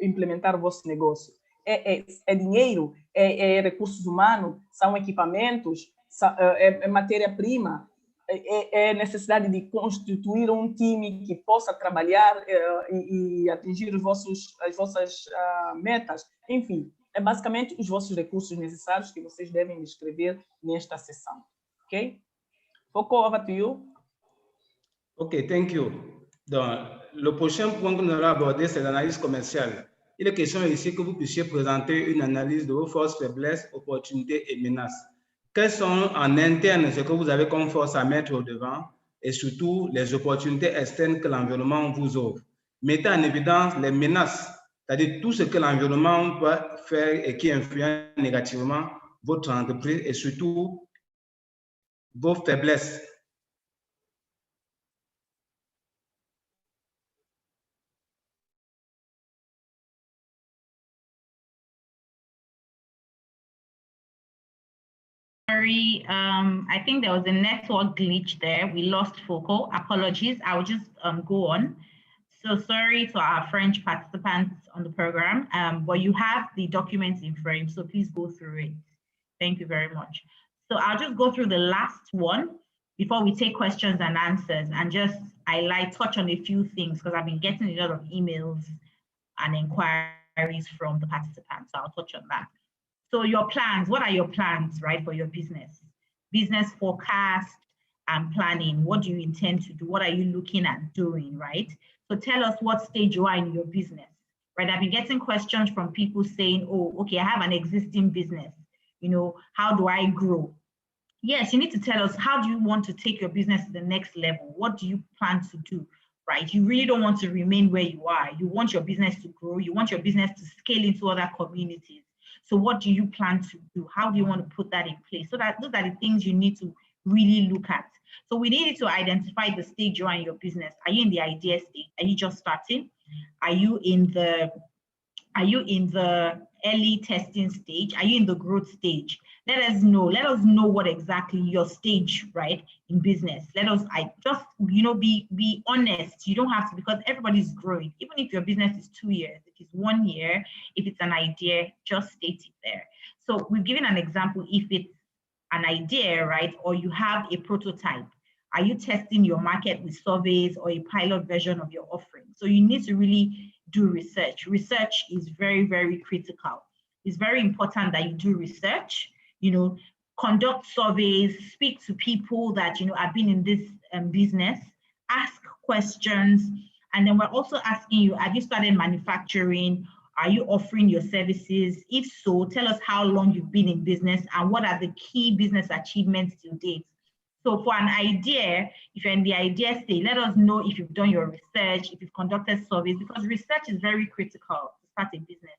implementar o vosso negócio? É dinheiro? É recursos humanos? São equipamentos? É matéria-prima? É necessidade de constituir um time que possa trabalhar e atingir as vossas metas. Enfim, é basicamente os vossos recursos necessários que vocês devem descrever nesta sessão. Ok? Foko, over to you. Ok, thank you. Donc, le prochain point que nous allons aborder, c'est l'analyse commerciale. Il est question ici que vous puissiez présenter une analyse de vos forces, faiblesses, opportunités et menaces. Quelles sont en interne ce que vous avez comme force à mettre au devant et surtout les opportunités externes que l'environnement vous offre. Mettez en évidence les menaces, c'est-à-dire tout ce que l'environnement peut faire et qui influence négativement votre entreprise et surtout vos faiblesses. I think there was a network glitch there. We lost Foko. Apologies. I'll just go on. So sorry to our French participants on the program, but you have the documents in frame, so please go through it. Thank you very much. So I'll just go through the last one before we take questions and answers, and just touch on a few things because I've been getting a lot of emails and inquiries from the participants. So I'll touch on that. So your plans, what are your plans, right, for your business? Business forecast and planning. What do you intend to do? What are you looking at doing, right? So tell us what stage you are in your business, right? I've been getting questions from people saying, oh, okay, I have an existing business. How do I grow? Yes, you need to tell us, how do you want to take your business to the next level? What do you plan to do, right? You really don't want to remain where you are. You want your business to grow. You want your business to scale into other communities. So what do you plan to do? How do you want to put that in place? So that those are the things you need to really look at. So we needed to identify the stage you are in your business. Are you in the idea stage? Are you just starting? Are you in the early testing stage? Are you in the growth stage? Let us know what exactly your stage, right, in business. Let us be honest. You don't have to, because everybody's growing. Even if your business is 2 years, if it's 1 year, if it's an idea, just state it there. So we've given an example. If it's an idea, right, or you have a prototype, are you testing your market with surveys or a pilot version of your offering? So you need to really do research. Research is very, very critical. It's very important that you do research, conduct surveys, speak to people that, have been in this business, ask questions. And then we're also asking you, have you started manufacturing? Are you offering your services? If so, tell us how long you've been in business and what are the key business achievements to date. So for an idea, if you're in the idea stage, let us know if you've done your research, if you've conducted surveys, because research is very critical to start a business.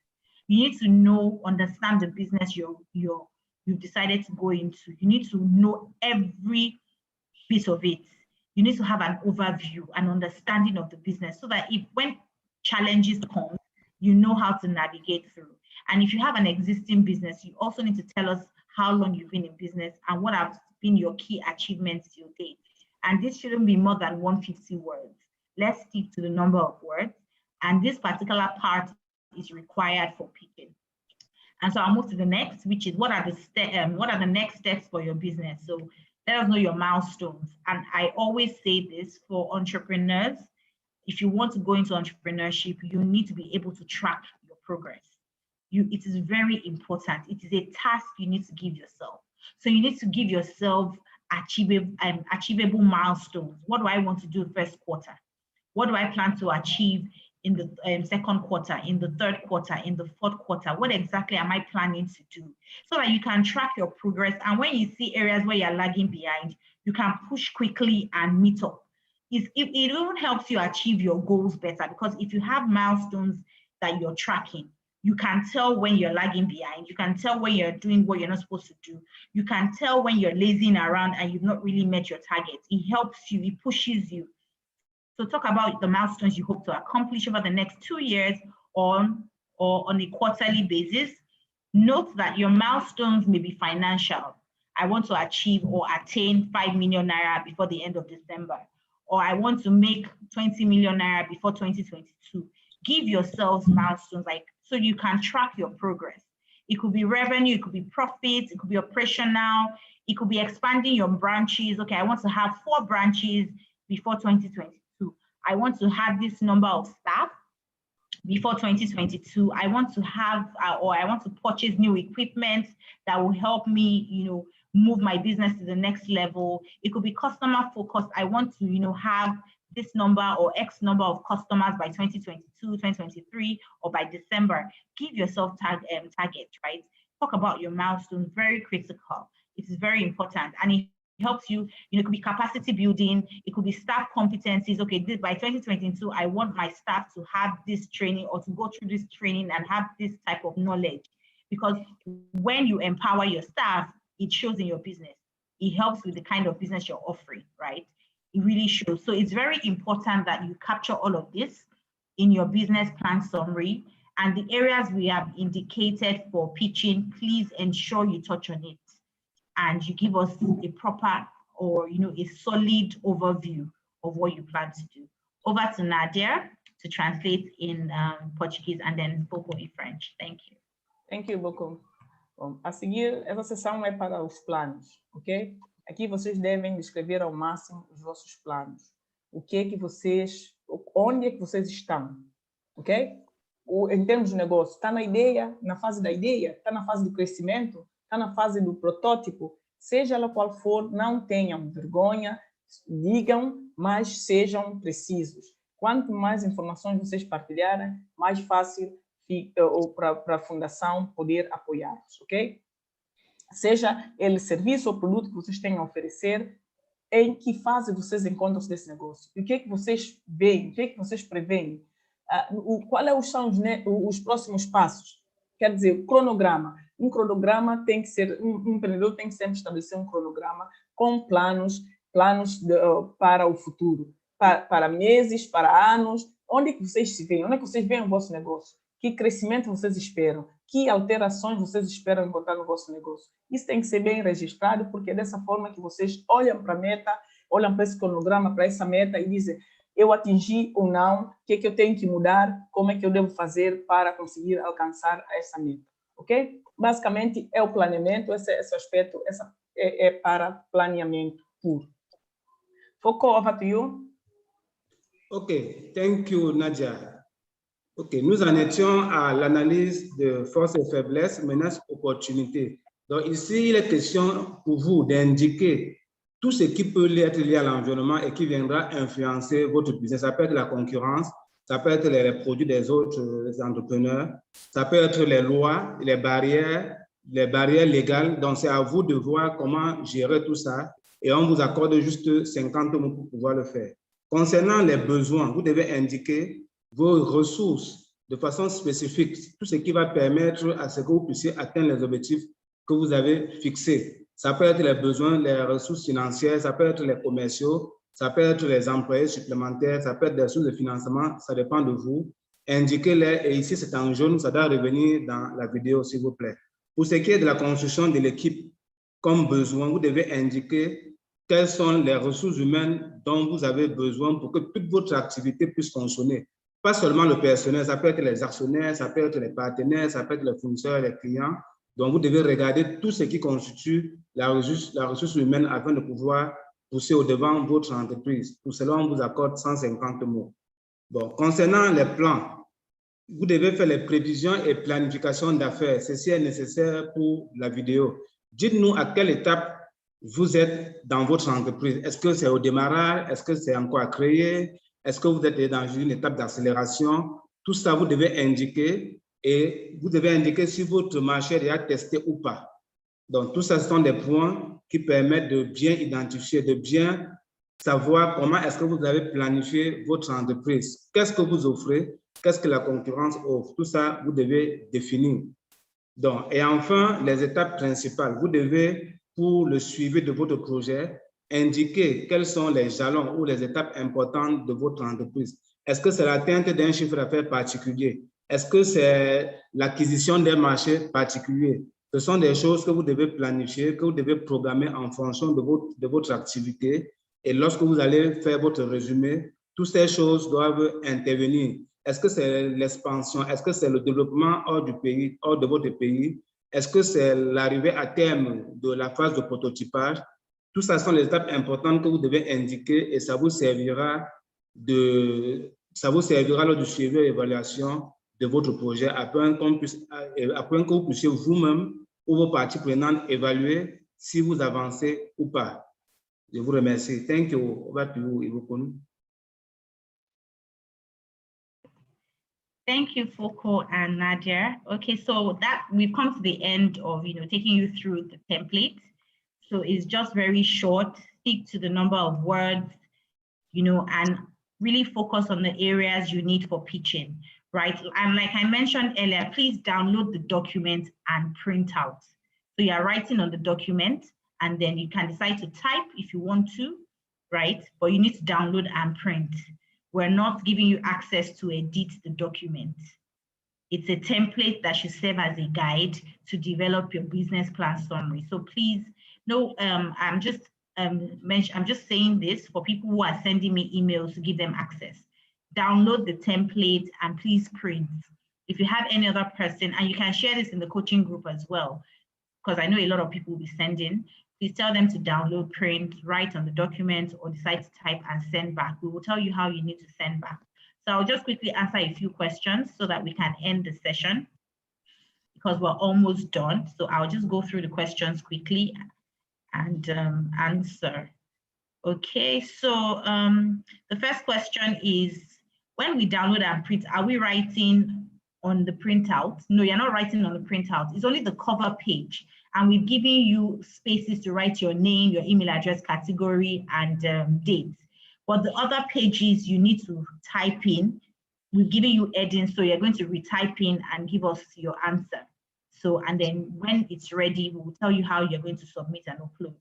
You need to understand the business you've decided to go into. You need to know every bit of it. You need to have an overview, an understanding of the business, so that when challenges come, you know how to navigate through. And if you have an existing business, you also need to tell us how long you've been in business and what have been your key achievements to date. And this shouldn't be more than 150 words. Let's stick to the number of words. And this particular part is required for picking. And so I'll move to the next, which is what are the next steps for your business? So let us know your milestones. And I always say this for entrepreneurs: if you want to go into entrepreneurship, you need to be able to track your progress. It is very important. It is a task you need to give yourself. So you need to give yourself achievable milestones. What do I want to do first quarter? What do I plan to achieve in the second quarter, in the third quarter, in the fourth quarter? What exactly am I planning to do? So that you can track your progress. And when you see areas where you're lagging behind, you can push quickly and meet up. It even helps you achieve your goals better, because if you have milestones that you're tracking, you can tell when you're lagging behind. You can tell when you're doing what you're not supposed to do. You can tell when you're lazing around and you've not really met your targets. It helps you, it pushes you. So talk about the milestones you hope to accomplish over the next 2 years or on a quarterly basis. Note that your milestones may be financial. I want to achieve or attain 5 million naira before the end of December, or I want to make 20 million naira before 2022. Give yourselves milestones, so you can track your progress. It could be revenue, it could be profits, it could be operational, it could be expanding your branches. Okay, I want to have 4 branches before 2022. I want to have this number of staff before 2022. I want to have, or I want to purchase new equipment that will help me, move my business to the next level. It could be customer focused. I want to, have this number or X number of customers by 2022, 2023, or by December. Give yourself targets, right? Talk about your milestones, very critical. It is very important. And it helps you, it could be capacity building, it could be staff competencies. Okay, by 2022, I want my staff to have this training or to go through this training and have this type of knowledge. Because when you empower your staff, it shows in your business. It helps with the kind of business you're offering, right? It really shows. So it's very important that you capture all of this in your business plan summary, and the areas we have indicated for pitching, please ensure you touch on it and you give us a proper or a solid overview of what you plan to do. Over to Nadia to translate in Portuguese and then Popo in French. Thank you. Thank you, Boko. Bom, a seguir, essa sessão é para os planos, ok? Aqui vocês devem descrever ao máximo os vossos planos. O que é que vocês, onde é que vocês estão, ok? Em termos de negócio, está na ideia, na fase da ideia, está na fase do crescimento, está na fase do protótipo, seja ela qual for, não tenham vergonha, digam, mas sejam precisos. Quanto mais informações vocês partilharem, mais fácil fica para a fundação poder apoiá-los, ok? Seja ele serviço ou produto que vocês tenham a oferecer, em que fase vocês encontram-se desse negócio? E o que é que vocês veem? O que é que vocês preveem? Quais são os próximos passos? Quer dizer, o cronograma. Um cronograma tem que ser, um empreendedor tem que sempre estabelecer um cronograma com planos para o futuro, para meses, para anos. Onde é que vocês se veem? Onde é que vocês veem o vosso negócio? Que crescimento vocês esperam? Que alterações vocês esperam encontrar no vosso negócio? Isso tem que ser bem registrado, porque é dessa forma que vocês olham para a meta, olham para esse cronograma, para essa meta e dizem: eu atingi ou não, o que é que eu tenho que mudar, como é que eu devo fazer para conseguir alcançar essa meta, ok? Basicamente, é o planeamento, esse aspecto é para planeamento puro. Foucault, over to you. OK, thank you, Nadia. OK, nous en étions à l'analyse de forces et faiblesses, menaces, opportunités. Donc ici, il est question pour vous d'indiquer tout ce qui peut être lié à l'environnement et qui viendra influencer votre business. Ça peut être la concurrence, ça peut être les produits des autres entrepreneurs, ça peut être les lois, les barrières légales. Donc c'est à vous de voir comment gérer tout ça et on vous accorde juste 50 mots pour pouvoir le faire. Concernant les besoins, vous devez indiquer vos ressources de façon spécifique, tout ce qui va permettre à ce que vous puissiez atteindre les objectifs que vous avez fixés. Ça peut être les besoins, les ressources financières, ça peut être les commerciaux, ça peut être les employés supplémentaires, ça peut être des sources de financement, ça dépend de vous. Indiquez-les, et ici c'est en jaune, ça doit revenir dans la vidéo s'il vous plaît. Pour ce qui est de la construction de l'équipe, comme besoin, vous devez indiquer quelles sont les ressources humaines dont vous avez besoin pour que toute votre activité puisse fonctionner. Pas seulement le personnel, ça peut être les actionnaires, ça peut être les partenaires, ça peut être les fournisseurs, les clients. Donc, vous devez regarder tout ce qui constitue la ressource humaine afin de pouvoir pousser au devant votre entreprise. Pour cela, on vous accorde 150 mots. Bon, concernant les plans, vous devez faire les prévisions et planification d'affaires. Ceci est nécessaire pour la vidéo. Dites-nous à quelle étape vous êtes dans votre entreprise. Est-ce que c'est au démarrage? Est-ce que c'est encore à créer? Est-ce que vous êtes dans une étape d'accélération? Tout ça, vous devez indiquer et vous devez indiquer si votre marché est déjà testé ou pas. Donc, tout ça, ce sont des points qui permettent de bien identifier, de bien savoir comment est-ce que vous avez planifié votre entreprise. Qu'est-ce que vous offrez? Qu'est-ce que la concurrence offre? Tout ça, vous devez définir. Donc, et enfin, les étapes principales. Vous devez, pour le suivi de votre projet, indiquer quels sont les jalons ou les étapes importantes de votre entreprise. Est-ce que c'est l'atteinte d'un chiffre d'affaires particulier? Est-ce que c'est l'acquisition d'un marché particulier? Ce sont des choses que vous devez planifier, que vous devez programmer en fonction de votre activité. Et lorsque vous allez faire votre résumé, toutes ces choses doivent intervenir. Est-ce que c'est l'expansion? Est-ce que c'est le développement hors du pays, hors de votre pays? Est-ce que c'est l'arrivée à terme de la phase de prototypage? Tout ça sont les étapes importantes que vous devez indiquer et ça vous servira lors du suivi et l'évaluation de votre projet afin que vous puissiez vous-même ou vos parties prenantes évaluer si vous avancez ou pas. Je vous remercie. Thank you. Over to you, Ibukun. Thank you, Foucault and Nadia. Okay, so that we've come to the end of taking you through the template. So it's just very short, stick to the number of words, and really focus on the areas you need for pitching, right? And like I mentioned earlier, please download the document and print out. So you're writing on the document and then you can decide to type if you want to, right? But you need to download and print. We're not giving you access to edit the document. It's a template that should serve as a guide to develop your business plan summary. So please, I'm just saying this for people who are sending me emails to give them access. Download the template and please print. If you have any other person, and you can share this in the coaching group as well, because I know a lot of people will be sending, please tell them to download, print, write on the document, or decide to type and send back. We will tell you how you need to send back. So I'll just quickly answer a few questions so that we can end the session, because we're almost done. So I'll just go through the questions quickly and answer. Okay, so the first question is, when we download and print, are we writing on the printout? No, you're not writing on the printout. It's only the cover page. And we've given you spaces to write your name, your email address, category, and date. But the other pages you need to type in. We've given you headings, so you're going to retype in and give us your answer. So, and then when it's ready, we will tell you how you're going to submit and upload.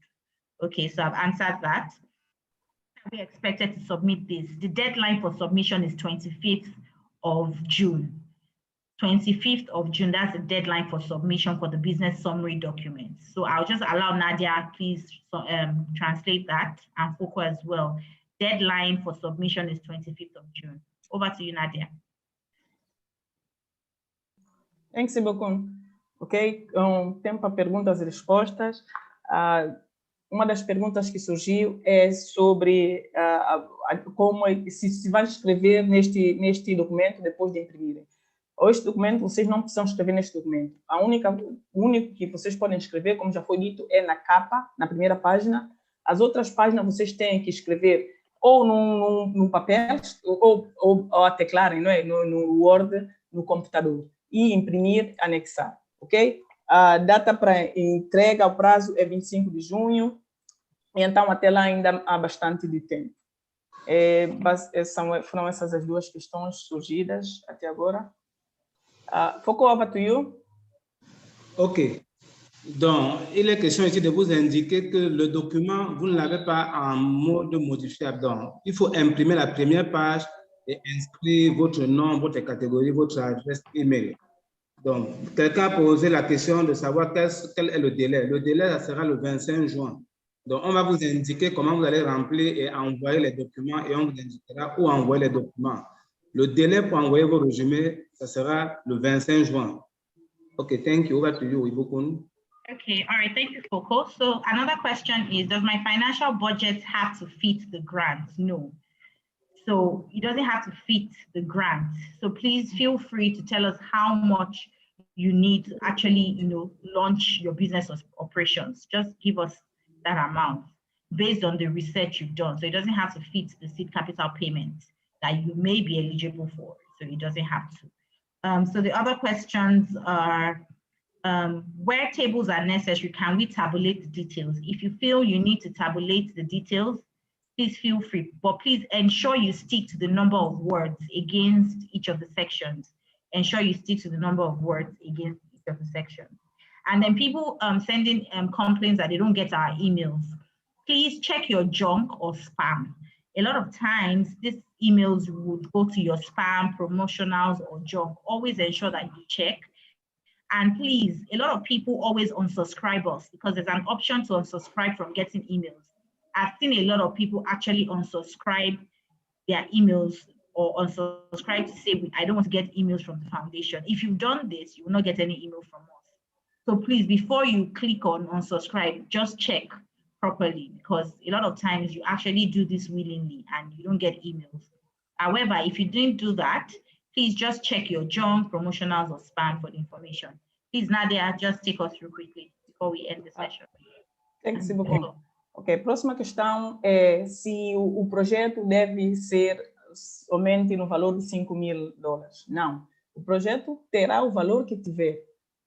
Okay, so I've answered that. We expected to submit this. The deadline for submission is 25th of June. 25th of June, that's the deadline for submission for the business summary documents. So I'll just allow Nadia, please translate that, and Foko as well. Deadline for submission is 25th of June. Over to you, Nadia. Thanks, Ibokun. Ok, tempo para perguntas e respostas. Uma das perguntas que surgiu é sobre como se vai escrever neste documento depois de imprimirem. Este documento, vocês não precisam escrever neste documento. O único que vocês podem escrever, como já foi dito, é na capa, na primeira página. As outras páginas vocês têm que escrever ou num papel, ou a teclarem, não é? No Word, no computador. E imprimir, anexar, ok? A data para entrega, o prazo é 25 de junho, e então até lá ainda há bastante de tempo. Foram essas as duas questões surgidas até agora. Foko, over to you. OK. Donc, il est question ici de vous indiquer que le document, vous ne l'avez pas en mode modifiable. Donc, il faut imprimer la première page et inscrire votre nom, votre catégorie, votre adresse email. Donc, quelqu'un a posé la question de savoir quel est le délai. Le délai, ça sera le 25 juin. Donc, on va vous indiquer comment vous allez remplir et envoyer les documents, et on vous indiquera où envoyer les documents. Le délai pour envoyer vos résumés, ça sera le 25 juin. OK, thank you. Over to you, Ibokun. Okay, all right, thank you, Foko. So another question is, does my financial budget have to fit the grant? No. So it doesn't have to fit the grant. So please feel free to tell us how much you need to actually, launch your business operations. Just give us that amount based on the research you've done. So it doesn't have to fit the seed capital payment that you may be eligible for. So it doesn't have to. So the other questions are, where tables are necessary, can we tabulate the details? If you feel you need to tabulate the details, please feel free, but please ensure you stick to the number of words against each of the sections. Ensure you stick to the number of words against each of the sections. And then people sending complaints that they don't get our emails, please check your junk or spam. A lot of times, these emails would go to your spam, promotionals, or junk. Always ensure that you check. And please, a lot of people always unsubscribe us because there's an option to unsubscribe from getting emails. I've seen a lot of people actually unsubscribe their emails or unsubscribe to say, I don't want to get emails from the foundation. If you've done this, you will not get any email from us. So please, before you click on unsubscribe, just check properly, because a lot of times you actually do this willingly and you don't get emails. However, if you didn't do that, please just check your junk, promotionals, or spam for the information. Please, Nadia, just take us through quickly before we end the session. Thanks, Ibokun. Ok, próxima questão é se o projeto deve ser somente no valor de $5.000. Não, o projeto terá o valor que tiver.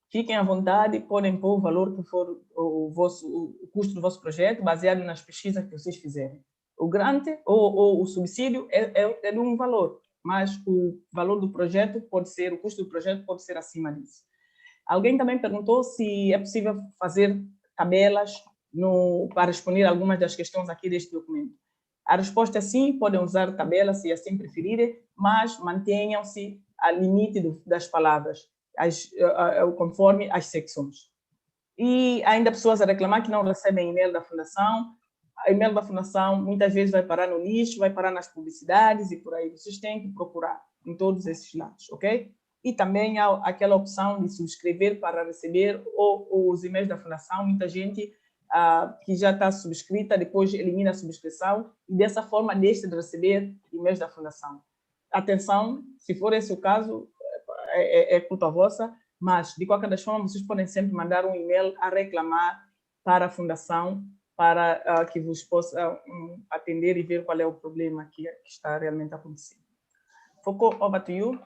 Fiquem à vontade, podem pôr o valor que for o custo do vosso projeto, baseado nas pesquisas que vocês fizerem. O grant ou o subsídio é de um valor, mas o valor do projeto pode ser, o custo do projeto pode ser acima disso. Alguém também perguntou se é possível fazer tabelas para responder algumas das questões aqui deste documento. A resposta é sim, podem usar tabelas se assim preferirem, mas mantenham-se ao limite das palavras, conforme as secções. E ainda pessoas a reclamar que não recebem e-mail da fundação. O e-mail da fundação muitas vezes vai parar no lixo, vai parar nas publicidades e por aí. Vocês têm que procurar em todos esses lados, ok? E também há aquela opção de subscrever para receber os e-mails da Fundação. Muita gente que já está subscrita, depois elimina a subscrição e dessa forma deixa de receber e-mails da Fundação. Atenção, se for esse o caso, é culpa vossa, mas de qualquer das formas vocês podem sempre mandar um e-mail a reclamar para a Fundação, para que vos possa atender e ver qual é o problema que está realmente acontecendo. Foucault, over to you.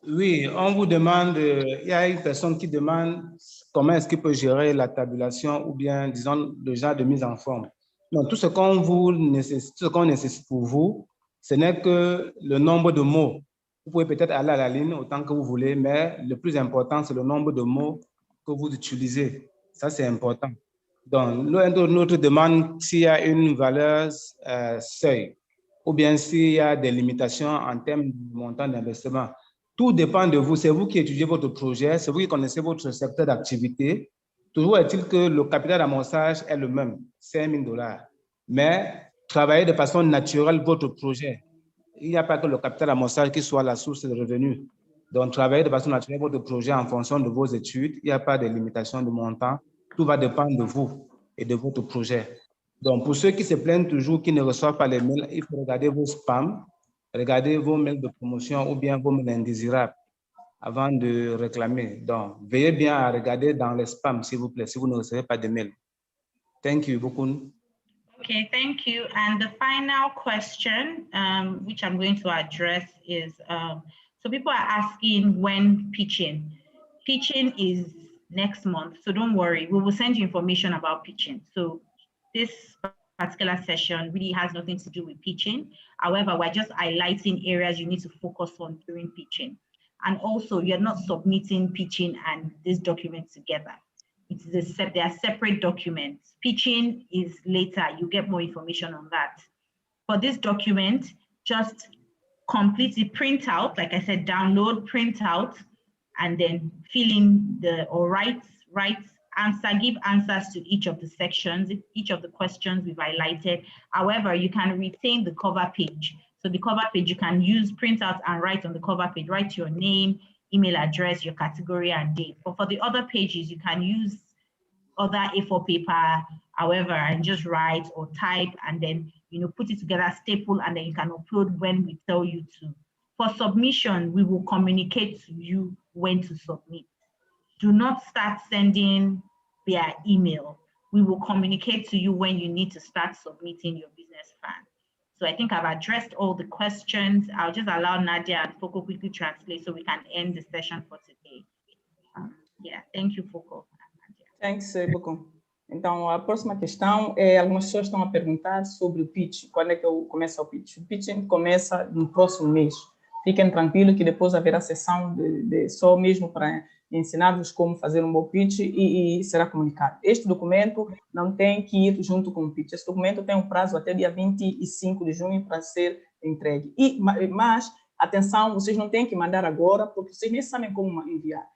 Oui, on vous demande, il y a une personne qui demande comment est-ce qu'il peut gérer la tabulation ou bien, disons, le genre de mise en forme. Donc, tout ce qu'on nécessite pour vous, ce n'est que le nombre de mots. Vous pouvez peut-être aller à la ligne autant que vous voulez, mais le plus important, c'est le nombre de mots que vous utilisez. Ça, c'est important. Donc, notre demande s'il y a une valeur seuil ou bien s'il y a des limitations en termes de montant d'investissement. Tout dépend de vous. C'est vous qui étudiez votre projet, c'est vous qui connaissez votre secteur d'activité. Toujours est-il que le capital d'amorçage est le même, 5 000 $. Mais travaillez de façon naturelle votre projet. Il n'y a pas que le capital d'amorçage qui soit la source de revenus. Donc, travaillez de façon naturelle votre projet en fonction de vos études. Il n'y a pas de limitation de montant. Tout va dépendre de vous et de votre projet. Donc, pour ceux qui se plaignent toujours, qui ne reçoivent pas les mails, il faut regarder vos spams. Regardez vos mails de promotion ou bien vos mails indésirables avant de réclamer. Donc, veillez bien à regarder dans les spams, s'il vous plaît, si vous ne recevez pas de mails. Thank you, beaucoup. Okay, thank you. And the final question, which I'm going to address is, so people are asking when pitching. Pitching is next month, so don't worry. We will send you information about pitching. So this particular session really has nothing to do with pitching. However, we're just highlighting areas you need to focus on during pitching. And also, you're not submitting pitching and this document together. They are separate documents. Pitching is later. You get more information on that. For this document, just complete the printout. Like I said, download, print out, and then fill in write answer, give answers to each of the sections, each of the questions we've highlighted. However, you can retain the cover page. So the cover page, you can use, print out and write on the cover page, write your name, email address, your category and date. But for the other pages, you can use other A4 paper, however, and just write or type and then, put it together, staple, and then you can upload when we tell you to. For submission, we will communicate to you when to submit. Do not start sending via email. We will communicate to you when you need to start submitting your business plan. So I think I've addressed all the questions. I'll just allow Nadia and Foucault quickly translate so we can end the session for today. Yeah, thank you, Foucault. Thanks, Foucault. Então, a próxima questão é, algumas pessoas estão a perguntar sobre o pitch. Quando é que começa o pitch? O pitching começa no próximo mês. Fiquem tranquilos que depois haverá sessão de só mesmo para ensinar-vos como fazer um bom pitch e será comunicado. Este documento não tem que ir junto com o pitch. Esse documento tem um prazo até dia 25 de junho para ser entregue. Mas, atenção, vocês não têm que mandar agora, porque vocês nem sabem como enviar.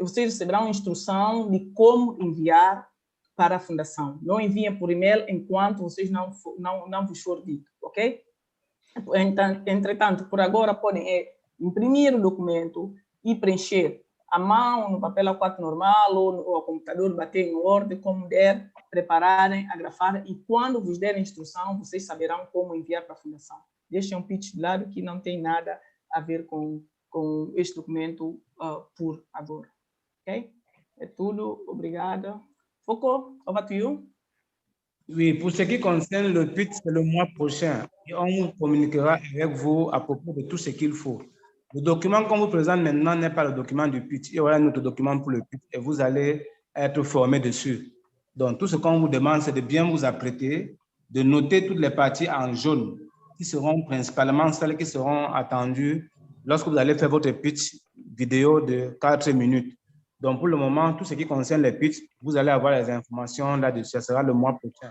Vocês receberão instrução de como enviar para a Fundação. Não enviem por e-mail enquanto vocês não vos for dito, ok? Entretanto, por agora, podem imprimir o documento e preencher à mão, no papel A4 normal ou ao computador, bater em Word, como der, prepararem, agrafar e quando vos der a instrução, vocês saberão como enviar para a Fundação. Deixem um pitch de lado que não tem nada a ver com este documento por agora. Ok? É tudo. Obrigada. Foucault, over to you. Oui, pour ce qui concerne le pitch, c'est le mois prochain. Et on communiquera avec vous à propos de tout ce qu'il faut. Le document qu'on vous présente maintenant n'est pas le document du pitch. Il y aura un autre document pour le pitch et vous allez être formé dessus. Donc, tout ce qu'on vous demande, c'est de bien vous apprêter, de noter toutes les parties en jaune, qui seront principalement celles qui seront attendues lorsque vous allez faire votre pitch vidéo de 4 minutes. Donc, pour le moment, tout ce qui concerne les pitchs, vous allez avoir les informations là-dessus. Ça sera le mois prochain.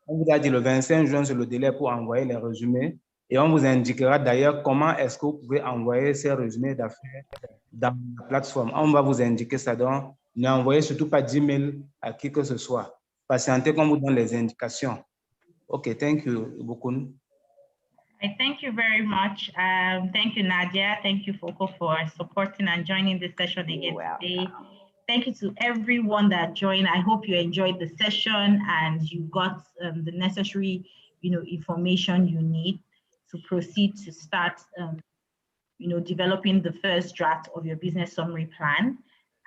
On vous a dit le 25 juin, c'est le délai pour envoyer les résumés. Et on vous indiquera d'ailleurs comment est-ce que vous pouvez envoyer ces résumés d'affaires dans la plateforme. On va vous indiquer ça. Donc, n'envoyez surtout pas d'email à qui que ce soit. Patientez qu'on vous donne les indications. OK, thank you beaucoup. I thank you very much. Thank you, Nadia. Thank you, Foko, for supporting and joining this session again today. Thank you to everyone that joined. I hope you enjoyed the session and you got the necessary, information you need to proceed to start, developing the first draft of your business summary plan.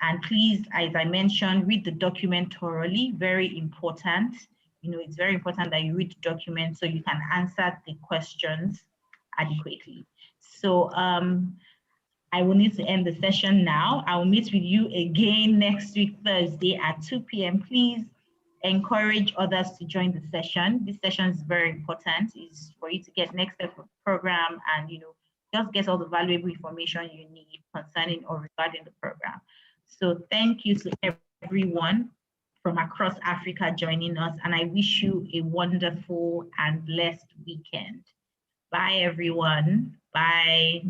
And please, as I mentioned, read the document thoroughly. Very important. It's very important that you read the document so you can answer the questions adequately. So I will need to end the session now. I will meet with you again next week, Thursday at 2 p.m. Please encourage others to join the session. This session is very important. It's for you to get next step of the program and, just get all the valuable information you need concerning or regarding the program. So thank you to everyone from across Africa joining us, and I wish you a wonderful and blessed weekend. Bye, everyone. Bye.